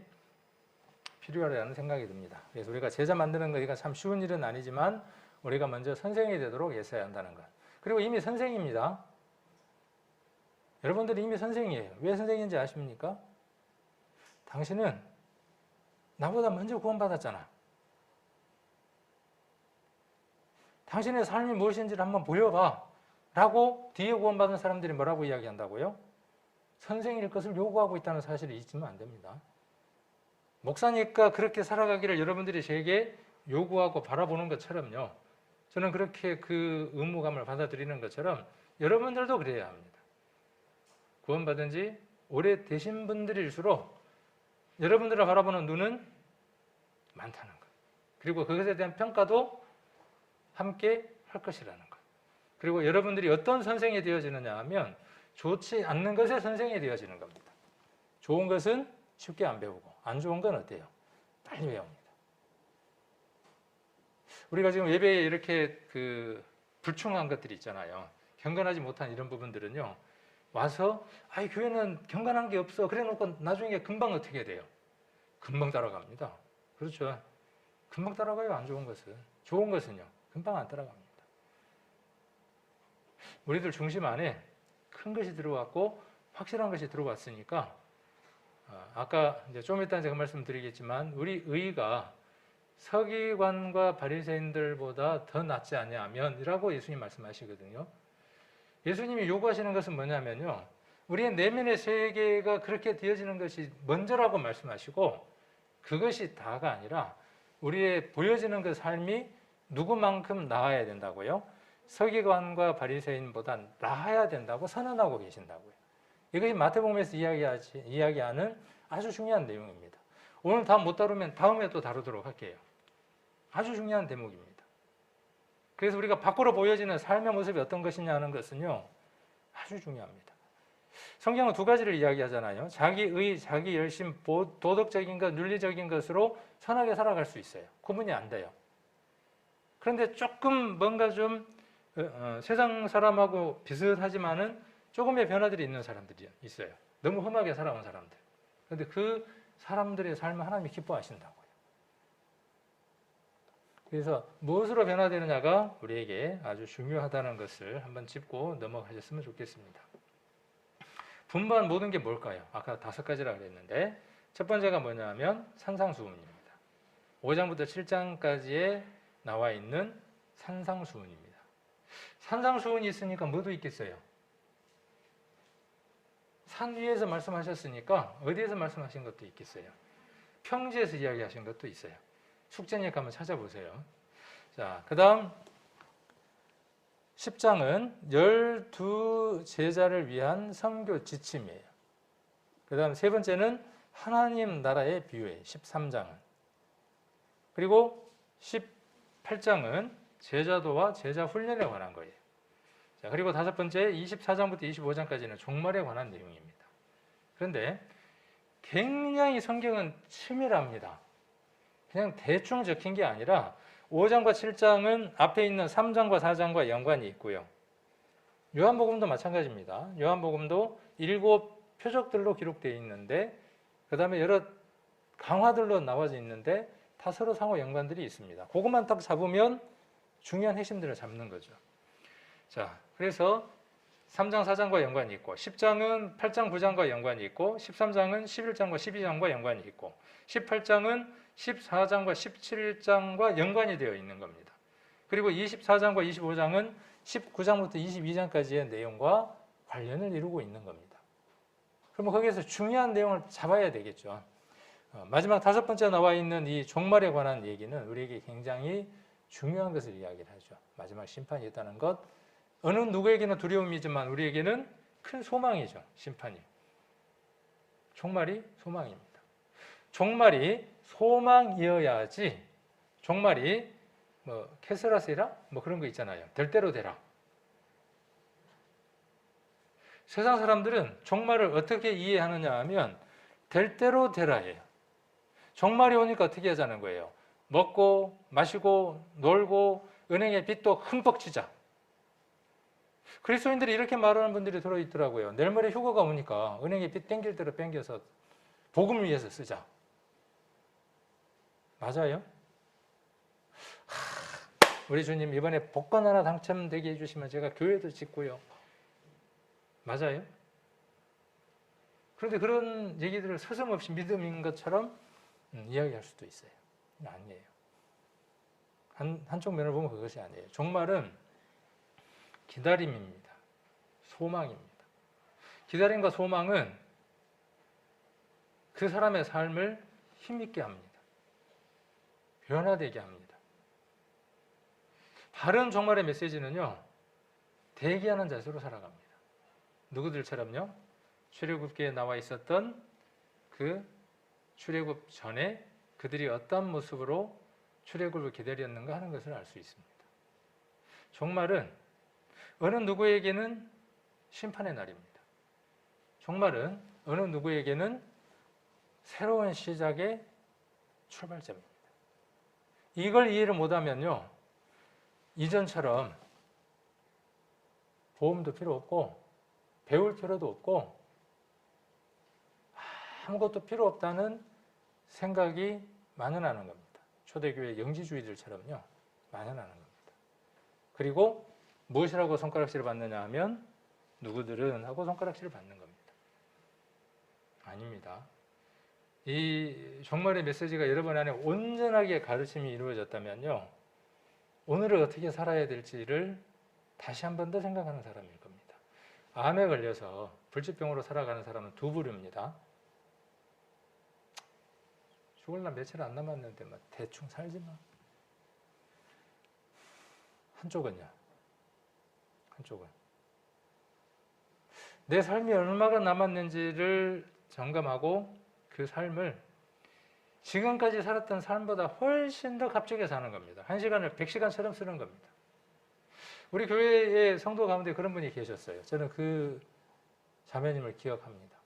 필요하다는 생각이 듭니다. 그래서 우리가 제자 만드는 거가 참 쉬운 일은 아니지만 우리가 먼저 선생이 되도록 애써야 한다는 것. 그리고 이미 선생입니다. 여러분들이 이미 선생이에요. 왜 선생인지 아십니까? 당신은 나보다 먼저 구원받았잖아. 당신의 삶이 무엇인지를 한번 보여봐 라고 뒤에 구원받은 사람들이 뭐라고 이야기한다고요? 선생일 것을 요구하고 있다는 사실을 잊으면 안 됩니다. 목사니까 그렇게 살아가기를 여러분들이 제게 요구하고 바라보는 것처럼요. 저는 그렇게 그 의무감을 받아들이는 것처럼 여러분들도 그래야 합니다. 구원받은 지 오래되신 분들일수록 여러분들을 바라보는 눈은 많다는 것. 그리고 그것에 대한 평가도 함께 할 것이라는 것. 그리고 여러분들이 어떤 선생이 되어지느냐 하면 좋지 않는 것의 선생이 되어지는 겁니다. 좋은 것은 쉽게 안 배우고 안 좋은 건 어때요? 빨리 배웁니다. 우리가 지금 예배에 이렇게 불충한 것들이 있잖아요. 경건하지 못한 이런 부분들은요. 와서 아이 교회는 경건한 게 없어. 그래 놓고 나중에 금방 어떻게 돼요? 금방 따라갑니다. 그렇죠. 금방 따라가요. 안 좋은 것은. 좋은 것은요. 금방 안 따라갑니다. 우리들 중심 안에 큰 것이 들어왔고 확실한 것이 들어왔으니까 아까 이제 좀 이따 제가 말씀드리겠지만 우리 의가 서기관과 바리새인들보다 더 낫지 아니하면이라고 예수님 말씀하시거든요. 예수님이 요구하시는 것은 뭐냐면요. 우리의 내면의 세계가 그렇게 되어지는 것이 먼저라고 말씀하시고 그것이 다가 아니라 우리의 보여지는 그 삶이 누구만큼 나아야 된다고요? 서기관과 바리새인보다 나아야 된다고 선언하고 계신다고요. 이것이 마태복음에서 이야기하는 아주 중요한 내용입니다. 오늘 다 못 다루면 다음에 또 다루도록 할게요. 아주 중요한 대목입니다. 그래서 우리가 밖으로 보여지는 삶의 모습이 어떤 것이냐 하는 것은요. 아주 중요합니다. 성경은 두 가지를 이야기하잖아요. 자기 의, 자기 열심, 도덕적인 것, 윤리적인 것으로 선하게 살아갈 수 있어요. 구분이 안 돼요. 그런데 조금 뭔가 좀 세상 사람하고 비슷하지만은 조금의 변화들이 있는 사람들이 있어요. 너무 험하게 살아온 사람들. 그런데 그 사람들의 삶을 하나님이 기뻐하신다고요. 그래서 무엇으로 변화되느냐가 우리에게 아주 중요하다는 것을 한번 짚고 넘어가셨으면 좋겠습니다. 분반 모든 게 뭘까요? 아까 5가지라 그랬는데 첫 번째가 뭐냐면 산상수훈입니다. 5장부터 7장까지에 나와 있는 산상수훈입니다. 산상수훈이 있으니까 뭐도 있겠어요? 산 위에서 말씀하셨으니까 어디에서 말씀하신 것도 있겠어요? 평지에서 이야기하신 것도 있어요. 숙제니까 한번 찾아보세요. 자, 그 다음 10장은 12제자를 위한 선교 지침이에요. 그 다음 세 번째는 하나님 나라의 비유예요. 13장은. 그리고 18장은 제자도와 제자 훈련에 관한 거예요. 자, 그리고 다섯 번째 24장부터 25장까지는 종말에 관한 내용입니다. 그런데 굉장히 성경은 치밀합니다. 그냥 대충 적힌 게 아니라 5장과 7장은 앞에 있는 3장과 4장과 연관이 있고요. 요한복음도 마찬가지입니다. 요한복음도 7 표적들로 기록되어 있는데 그 다음에 여러 강화들로 나와져 있는데 다 서로 상호 연관들이 있습니다. 그것만 딱 잡으면 중요한 핵심들을 잡는 거죠. 자, 그래서 3장, 4장과 연관이 있고 10장은 8장, 9장과 연관이 있고 13장은 11장과 12장과 연관이 있고 18장은 14장과 17장과 연관이 되어 있는 겁니다. 그리고 24장과 25장은 19장부터 22장까지의 내용과 관련을 이루고 있는 겁니다. 그러면 거기에서 중요한 내용을 잡아야 되겠죠. 마지막 5번째 나와 있는 이 종말에 관한 얘기는 우리에게 굉장히 중요한 것을 이야기를 하죠. 마지막 심판이 있다는 것. 어느 누구에게는 두려움이지만 우리에게는 큰 소망이죠. 심판이. 종말이 소망입니다. 종말이 소망이어야지 종말이 캐스라세라 그런 거 있잖아요. 될 대로 되라. 세상 사람들은 종말을 어떻게 이해하느냐 하면 될 대로 되라예요. 종말이 오니까 어떻게 하자는 거예요? 먹고 마시고 놀고 은행에 빚도 흠뻑 치자. 그리스도인들이 이렇게 말하는 분들이 들어있더라고요. 내일 모레 휴가가 오니까 은행에 빚 땡길 대로 땡겨서 복음을 위해서 쓰자. 맞아요? 우리 주님 이번에 복권 하나 당첨되게 해주시면 제가 교회도 짓고요. 맞아요? 그런데 그런 얘기들을 서슴없이 믿음인 것처럼 이야기할 수도 있어요. 아니에요. 한쪽 면을 보면 그것이 아니에요. 종말은 기다림입니다. 소망입니다. 기다림과 소망은 그 사람의 삶을 힘있게 합니다. 변화되게 합니다. 바른 종말의 메시지는요, 대기하는 자세로 살아갑니다. 누구들처럼요? 출애굽기에 나와 있었던 그 출애굽 전에 그 그들이 어떤 모습으로 출애굽을 기다렸는가 하는 것을 알 수 있습니다. 종말은 어느 누구에게는 심판의 날입니다. 종말은 어느 누구에게는 새로운 시작의 출발점입니다. 이걸 이해를 못하면요, 이전처럼 보험도 필요 없고 배울 필요도 없고 아무것도 필요 없다는 생각이 만연하는 겁니다. 초대교회 영지주의들처럼요, 만연하는 겁니다. 그리고 무엇이라고 손가락질을 받느냐 하면 누구들은 하고 손가락질을 받는 겁니다. 아닙니다. 이 종말의 메시지가 여러분 안에 온전하게 가르침이 이루어졌다면요, 오늘을 어떻게 살아야 될지를 다시 한 번 더 생각하는 사람일 겁니다. 암에 걸려서 불치병으로 살아가는 사람은 두 부류입니다. 죽을 날 며칠 안 남았는데 막 대충 살지 마. 한쪽은요. 한쪽은 내 삶이 얼마가 남았는지를 점검하고 그 삶을 지금까지 살았던 삶보다 훨씬 더 값지게 사는 겁니다. 1시간을 100시간처럼 쓰는 겁니다. 우리 교회의 성도 가운데 그런 분이 계셨어요. 저는 그 자매님을 기억합니다.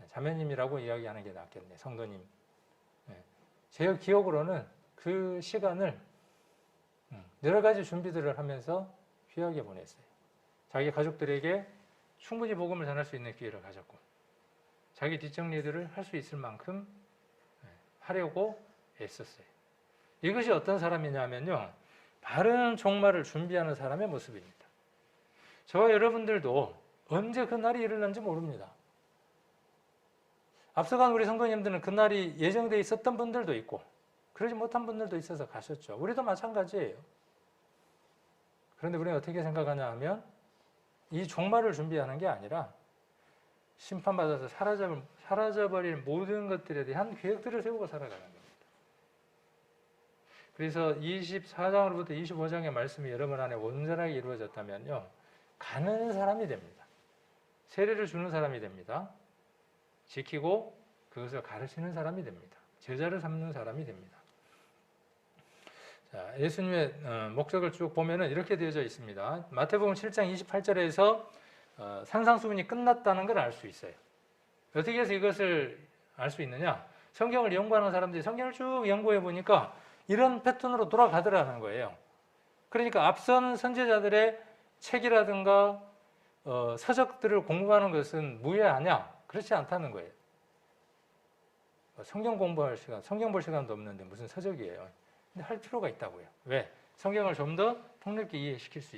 자매님이라고 이야기하는 게 낫겠네. 성도님. 제 기억으로는 그 시간을 여러 가지 준비들을 하면서 귀하게 보냈어요. 자기 가족들에게 충분히 복음을 전할 수 있는 기회를 가졌고, 자기 뒷정리들을 할 수 있을 만큼 하려고 애썼어요. 이것이 어떤 사람이냐면요, 바른 종말을 준비하는 사람의 모습입니다. 저와 여러분들도 언제 그 날이 이르는지 모릅니다. 앞서간 우리 성도님들은 그 날이 예정되어 있었던 분들도 있고 그러지 못한 분들도 있어서 가셨죠. 우리도 마찬가지예요. 그런데 우리는 어떻게 생각하냐 하면 이 종말을 준비하는 게 아니라 심판받아서 사라져버릴 모든 것들에 대한 계획들을 세우고 살아가는 겁니다. 그래서 24장으로부터 25장의 말씀이 여러분 안에 온전하게 이루어졌다면요, 가는 사람이 됩니다. 세례를 주는 사람이 됩니다. 지키고 그것을 가르치는 사람이 됩니다. 제자를 삼는 사람이 됩니다. 자, 예수님의 목적을 쭉 보면은 이렇게 되어져 있습니다. 마태복음 7장 28절에서 산상수훈이 끝났다는 걸 알 수 있어요. 어떻게 해서 이것을 알 수 있느냐? 성경을 연구하는 사람들이 성경을 쭉 연구해 보니까 이런 패턴으로 돌아가더라는 거예요. 그러니까 앞선 선지자들의 책이라든가 서적들을 공부하는 것은 무해하냐? 그렇지 않다는 거예요. 성경 공부할 시간, 성경 볼 시간도 없는데 무슨 서적이에요. 근데 할 필요가 있다고요. 왜? 성경을 좀 더 폭넓게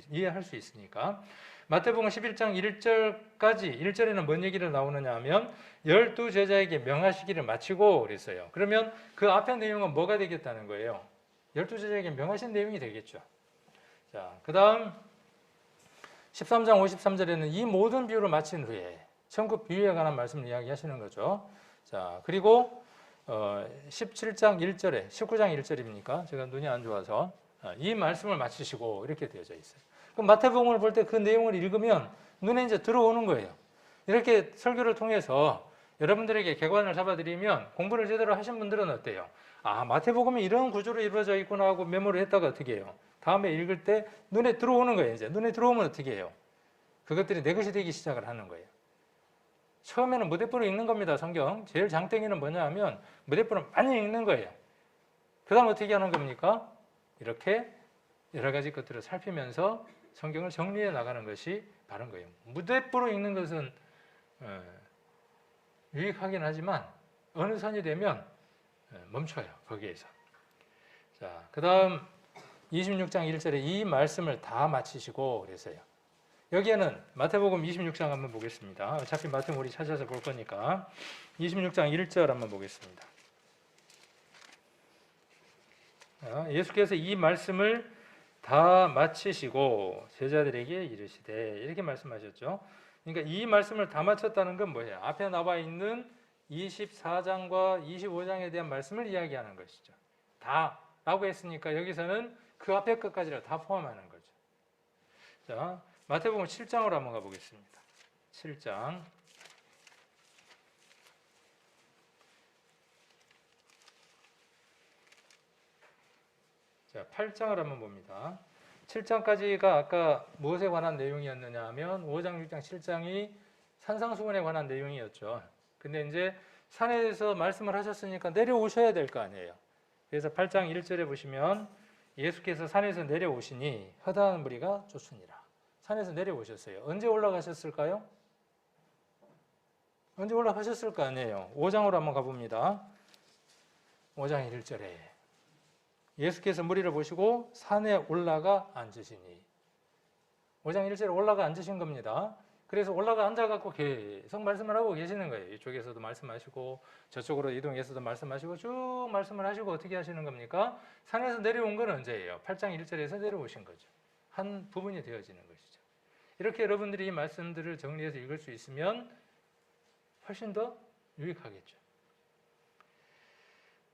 이해할 수 있으니까. 마태복음 11장 1절까지, 1절에는 뭔 얘기를 나오느냐 하면 12제자에게 명하시기를 마치고 그랬어요. 그러면 그 앞에 내용은 뭐가 되겠다는 거예요? 12제자에게 명하신 내용이 되겠죠. 자, 그 다음 13장 53절에는 이 모든 비유를 마친 후에 천국 비유에 관한 말씀을 이야기하시는 거죠. 자, 그리고 17장 1절에 19장 1절입니까? 제가 눈이 안 좋아서 이 말씀을 마치시고 이렇게 되어져 있어요. 그럼 마태복음을 볼 때 그 내용을 읽으면 눈에 이제 들어오는 거예요. 이렇게 설교를 통해서 여러분들에게 개관을 잡아드리면 공부를 제대로 하신 분들은 어때요? 아, 마태복음이 이런 구조로 이루어져 있구나 하고 메모를 했다가 어떻게 해요? 다음에 읽을 때 눈에 들어오는 거예요. 이제 눈에 들어오면 어떻게 해요? 그것들이 내 것이 되기 시작을 하는 거예요. 처음에는 무대뽀로 읽는 겁니다. 성경. 제일 장땡이는 뭐냐 하면 무대뽀로 많이 읽는 거예요. 그 다음 어떻게 하는 겁니까? 이렇게 여러 가지 것들을 살피면서 성경을 정리해 나가는 것이 바른 거예요. 무대뽀로 읽는 것은 유익하긴 하지만 어느 선이 되면 멈춰요. 거기에서. 자, 그 다음 26장 1절에 이 말씀을 다 마치시고 그랬어요. 여기에는 마태복음 26장 한번 보겠습니다. 어차피 마태복음 우리 찾아서 볼 거니까 26장 1절 한번 보겠습니다. 예수께서 이 말씀을 다 마치시고 제자들에게 이르시되 이렇게 말씀하셨죠. 그러니까 이 말씀을 다 마쳤다는 건 뭐예요? 앞에 나와 있는 24장과 25장에 대한 말씀을 이야기하는 것이죠. 다라고 했으니까 여기서는 그 앞에 것까지를 다 포함하는 거죠. 자, 마태복음 7장으로 한번 가보겠습니다. 7장. 자, 8장을 한번 봅니다. 7장까지가 아까 무엇에 관한 내용이었느냐 하면 5장, 6장, 7장이 산상수훈에 관한 내용이었죠. 근데 이제 산에서 말씀을 하셨으니까 내려오셔야 될 거 아니에요. 그래서 8장 1절에 보시면 예수께서 산에서 내려오시니 허다한 무리가 쫓으니라. 산에서 내려오셨어요. 언제 올라가셨을까요? 언제 올라가셨을 거 아니에요. 5장으로 한번 가봅니다. 5장 1절에 예수께서 무리를 보시고 산에 올라가 앉으시니. 5장 1절에 올라가 앉으신 겁니다. 그래서 올라가 앉아갖고 계속 말씀을 하고 계시는 거예요. 이쪽에서도 말씀하시고 저쪽으로 이동해서도 말씀하시고 쭉 말씀을 하시고 어떻게 하시는 겁니까? 산에서 내려온 건 언제예요? 8장 1절에서 내려오신 거죠. 한 부분이 되어지는 것이죠. 이렇게 여러분들이 이 말씀들을 정리해서 읽을 수 있으면 훨씬 더 유익하겠죠.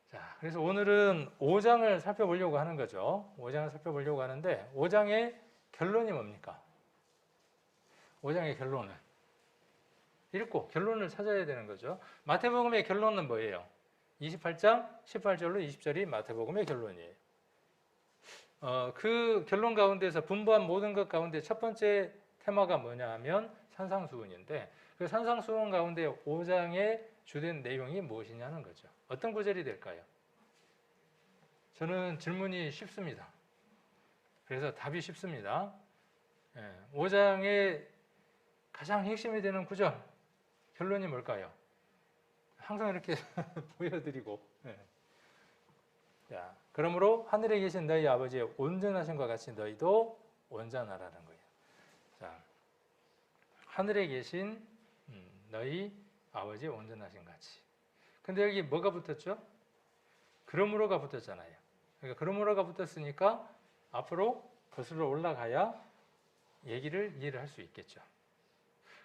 자, 그래서 오늘은 5장을 살펴보려고 하는 거죠. 5장을 살펴보려고 하는데 5장의 결론이 뭡니까? 5장의 결론은 읽고 결론을 찾아야 되는 거죠. 마태복음의 결론은 뭐예요? 28장 18절로 20절이 마태복음의 결론이에요. 그 결론 가운데서 분부한 모든 것 가운데 첫 번째 테마가 뭐냐 하면 산상수훈인데 그 산상수훈 가운데 5장의 주된 내용이 무엇이냐는 거죠. 어떤 구절이 될까요? 저는 질문이 쉽습니다. 그래서 답이 쉽습니다. 5장의 가장 핵심이 되는 구절, 결론이 뭘까요? 항상 이렇게 보여드리고. 자, 그러므로 하늘에 계신 너희 아버지의 온전하심과 같이 너희도 온전하라는 거예요. 자, 하늘에 계신 너희 아버지의 온전하심 같이. 근데 여기 뭐가 붙었죠? 그러므로가 붙었잖아요. 그러니까 그러므로가 붙었으니까 앞으로 거슬러 올라가야 얘기를 이해를 할 수 있겠죠.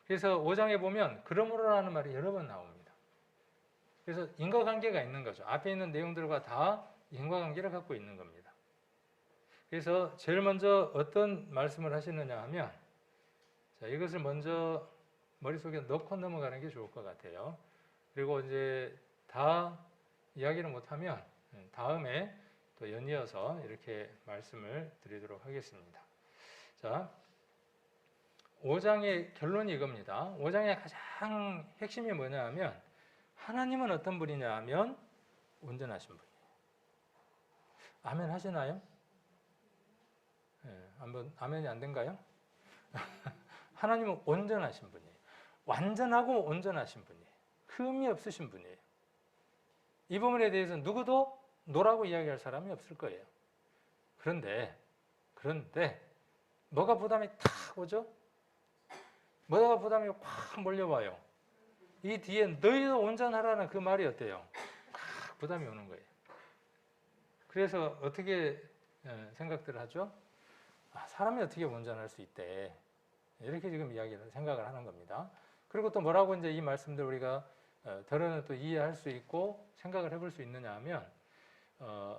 그래서 5장에 보면 그러므로라는 말이 여러 번 나옵니다. 그래서 인과관계가 있는 거죠. 앞에 있는 내용들과 다 인과관계를 갖고 있는 겁니다. 그래서 제일 먼저 어떤 말씀을 하시느냐 하면 자, 이것을 먼저 머릿속에 넣고 넘어가는 게 좋을 것 같아요. 그리고 이제 다 이야기를 못하면 다음에 또 연이어서 이렇게 말씀을 드리도록 하겠습니다. 자, 5장의 결론이 이겁니다. 5장의 가장 핵심이 뭐냐 하면 하나님은 어떤 분이냐 하면 온전하신 분이에요. 아멘 하시나요? 한번 아멘이 안 된가요? 하나님은 온전하신 분이에요. 완전하고 온전하신 분이에요. 흠이 없으신 분이에요. 이 부분에 대해서 누구도 노라고 이야기할 사람이 없을 거예요. 그런데 뭐가 부담이 탁 오죠? 뭐가 부담이 확 몰려와요. 이 뒤에 너희도 온전하라는 그 말이 어때요? 확 부담이 오는 거예요. 그래서 어떻게 생각들을 하죠? 사람이 어떻게 온전할 수 있대. 이렇게 지금 생각을 하는 겁니다. 그리고 또 뭐라고 이제 이 말씀들 우리가 덜어는 또 이해할 수 있고 생각을 해볼 수 있느냐 하면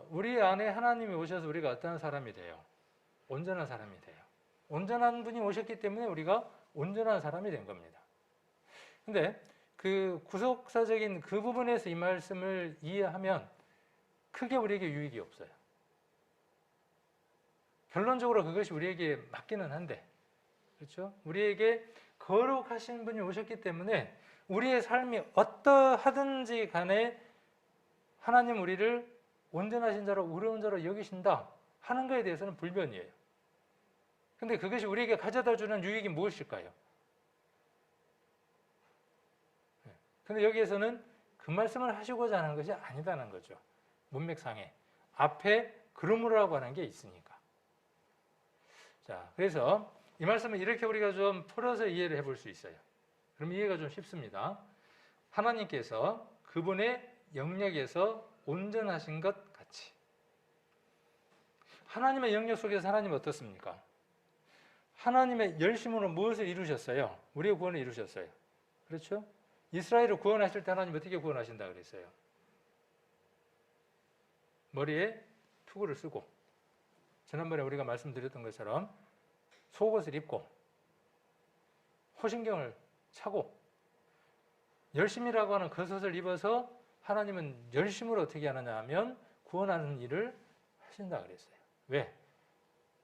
우리 안에 하나님이 오셔서 우리가 어떤 사람이 돼요? 온전한 사람이 돼요. 온전한 분이 오셨기 때문에 우리가 온전한 사람이 된 겁니다. 근데 그 구속사적인 그 부분에서 이 말씀을 이해하면 크게 우리에게 유익이 없어요. 결론적으로 그것이 우리에게 맞기는 한데, 그렇죠? 우리에게 거룩하신 분이 오셨기 때문에 우리의 삶이 어떠하든지 간에 하나님 우리를 온전하신 자로 의로운 자로 여기신다 하는 것에 대해서는 불변이에요. 근데 그것이 우리에게 가져다 주는 유익이 무엇일까요? 근데 여기에서는 그 말씀을 하시고자 하는 것이 아니다는 거죠. 문맥상에. 앞에 그러므로라고 하는 게 있으니까. 자, 그래서 이 말씀을 이렇게 우리가 좀 풀어서 이해를 해볼 수 있어요. 그럼 이해가 좀 쉽습니다. 하나님께서 그분의 영역에서 온전하신 것 같이. 하나님의 영역 속에서 하나님은 어떻습니까? 하나님의 열심으로 무엇을 이루셨어요? 우리의 구원을 이루셨어요. 그렇죠? 이스라엘을 구원하실 때 하나님 어떻게 구원하신다 그랬어요? 머리에 투구를 쓰고 지난번에 우리가 말씀드렸던 것처럼 속옷을 입고 호신경을 차고 열심이라고 하는 겉옷을 입어서 하나님은 열심으로 어떻게 하느냐 하면 구원하는 일을 하신다 그랬어요. 왜?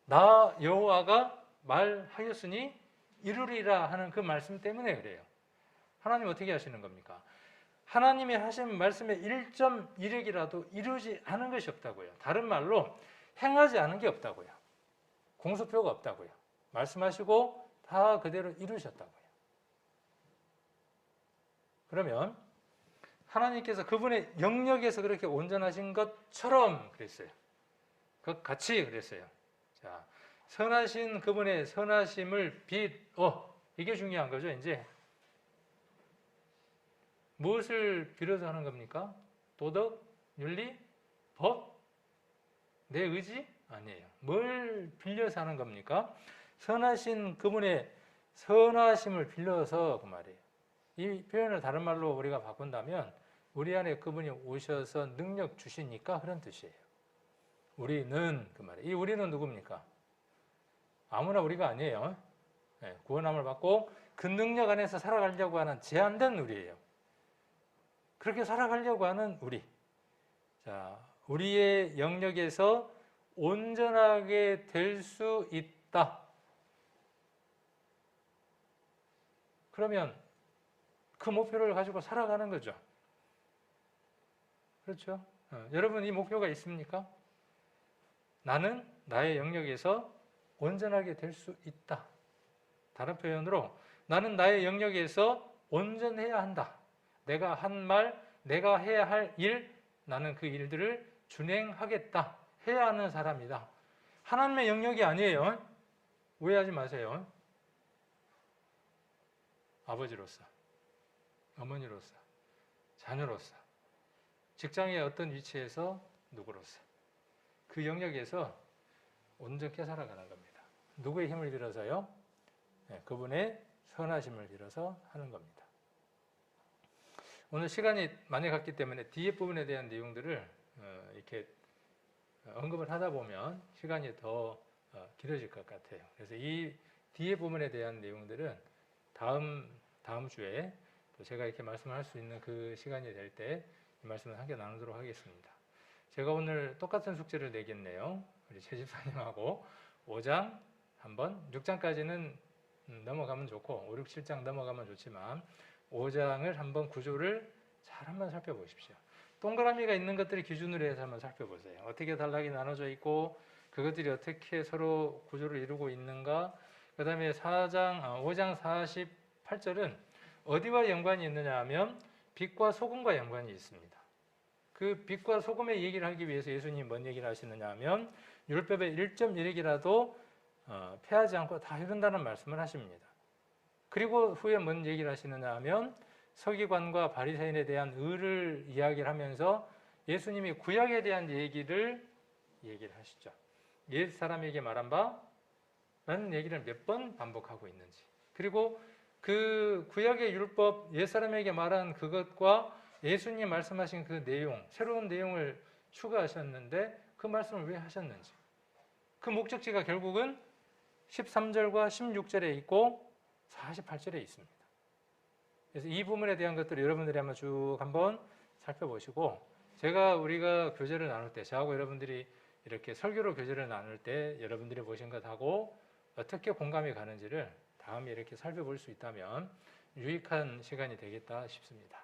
나 여호와가 말하였으니 이루리라 하는 그 말씀 때문에 그래요. 하나님 어떻게 하시는 겁니까? 하나님이 하신 말씀의 1.1핵이라도 이루지 않은 것이 없다고요. 다른 말로 행하지 않은 게 없다고요. 공수표가 없다고요. 말씀하시고 다 그대로 이루셨다고요. 그러면 하나님께서 그분의 영역에서 그렇게 온전하신 것처럼 그랬어요. 그 같이 그랬어요. 자, 선하신 그분의 선하심을 이게 중요한 거죠. 이제 무엇을 빌어서 하는 겁니까? 도덕, 윤리, 법, 내 의지? 아니에요. 뭘 빌려서 하는 겁니까? 선하신 그분의 선하심을 빌려서 그 말이에요. 이 표현을 다른 말로 우리가 바꾼다면 우리 안에 그분이 오셔서 능력 주시니까 그런 뜻이에요. 우리는 그 말이에요. 이 우리는 누굽니까? 아무나 우리가 아니에요. 네, 구원함을 받고 그 능력 안에서 살아가려고 하는 제한된 우리예요. 그렇게 살아가려고 하는 우리. 자, 우리의 영역에서 온전하게 될 수 있다. 그러면 그 목표를 가지고 살아가는 거죠. 그렇죠? 여러분 이 목표가 있습니까? 나는 나의 영역에서 온전하게 될 수 있다. 다른 표현으로 나는 나의 영역에서 온전해야 한다. 내가 한 말, 내가 해야 할 일, 나는 그 일들을 준행하겠다. 해야 하는 사람이다. 하나님의 영역이 아니에요. 오해하지 마세요. 아버지로서, 어머니로서, 자녀로서, 직장의 어떤 위치에서 누구로서 그 영역에서 온전케 살아가는 겁니다. 누구의 힘을 빌어서요? 네, 그분의 선하심을 빌어서 하는 겁니다. 오늘 시간이 많이 갔기 때문에 뒤에 부분에 대한 내용들을 이렇게 언급을 하다 보면 시간이 더 길어질 것 같아요. 그래서 이 뒤에 부분에 대한 내용들은 다음 주에 또 제가 이렇게 말씀을 할 수 있는 그 시간이 될 때 이 말씀을 함께 나누도록 하겠습니다. 제가 오늘 똑같은 숙제를 내겠네요. 우리 최 집사님하고 5장 한번 6장까지는 넘어가면 좋고 5, 6, 7장 넘어가면 좋지만 5장을 한번 구조를 잘 한번 살펴보십시오. 동그라미가 있는 것들을 기준으로 해서 한번 살펴보세요. 어떻게 단락이 나눠져 있고 그것들이 어떻게 서로 구조를 이루고 있는가. 그 다음에 5장 48절은 어디와 연관이 있느냐 하면 빛과 소금과 연관이 있습니다. 그 빛과 소금의 얘기를 하기 위해서 예수님이 뭔 얘기를 하시느냐 하면 율법의 1.1핵이라도 패하지 않고 다 이룬다는 말씀을 하십니다. 그리고 후에 뭔 얘기를 하시느냐 하면 서기관과 바리새인에 대한 의를 이야기를 하면서 예수님이 구약에 대한 얘기를 하시죠. 옛 사람에게 말한 바 라는 얘기를 몇 번 반복하고 있는지, 그리고 그 구약의 율법 옛 사람에게 말한 그것과 예수님 말씀하신 그 내용, 새로운 내용을 추가하셨는데 그 말씀을 왜 하셨는지, 그 목적지가 결국은 13절과 16절에 있고 48절에 있습니다. 그래서 이 부분에 대한 것들을 여러분들이 한번 살펴보시고, 우리가 교제를 나눌 때, 저하고 여러분들이 이렇게 설교로 교제를 나눌 때 여러분들이 보신 것하고 어떻게 공감이 가는지를 다음에 이렇게 살펴볼 수 있다면 유익한 시간이 되겠다 싶습니다.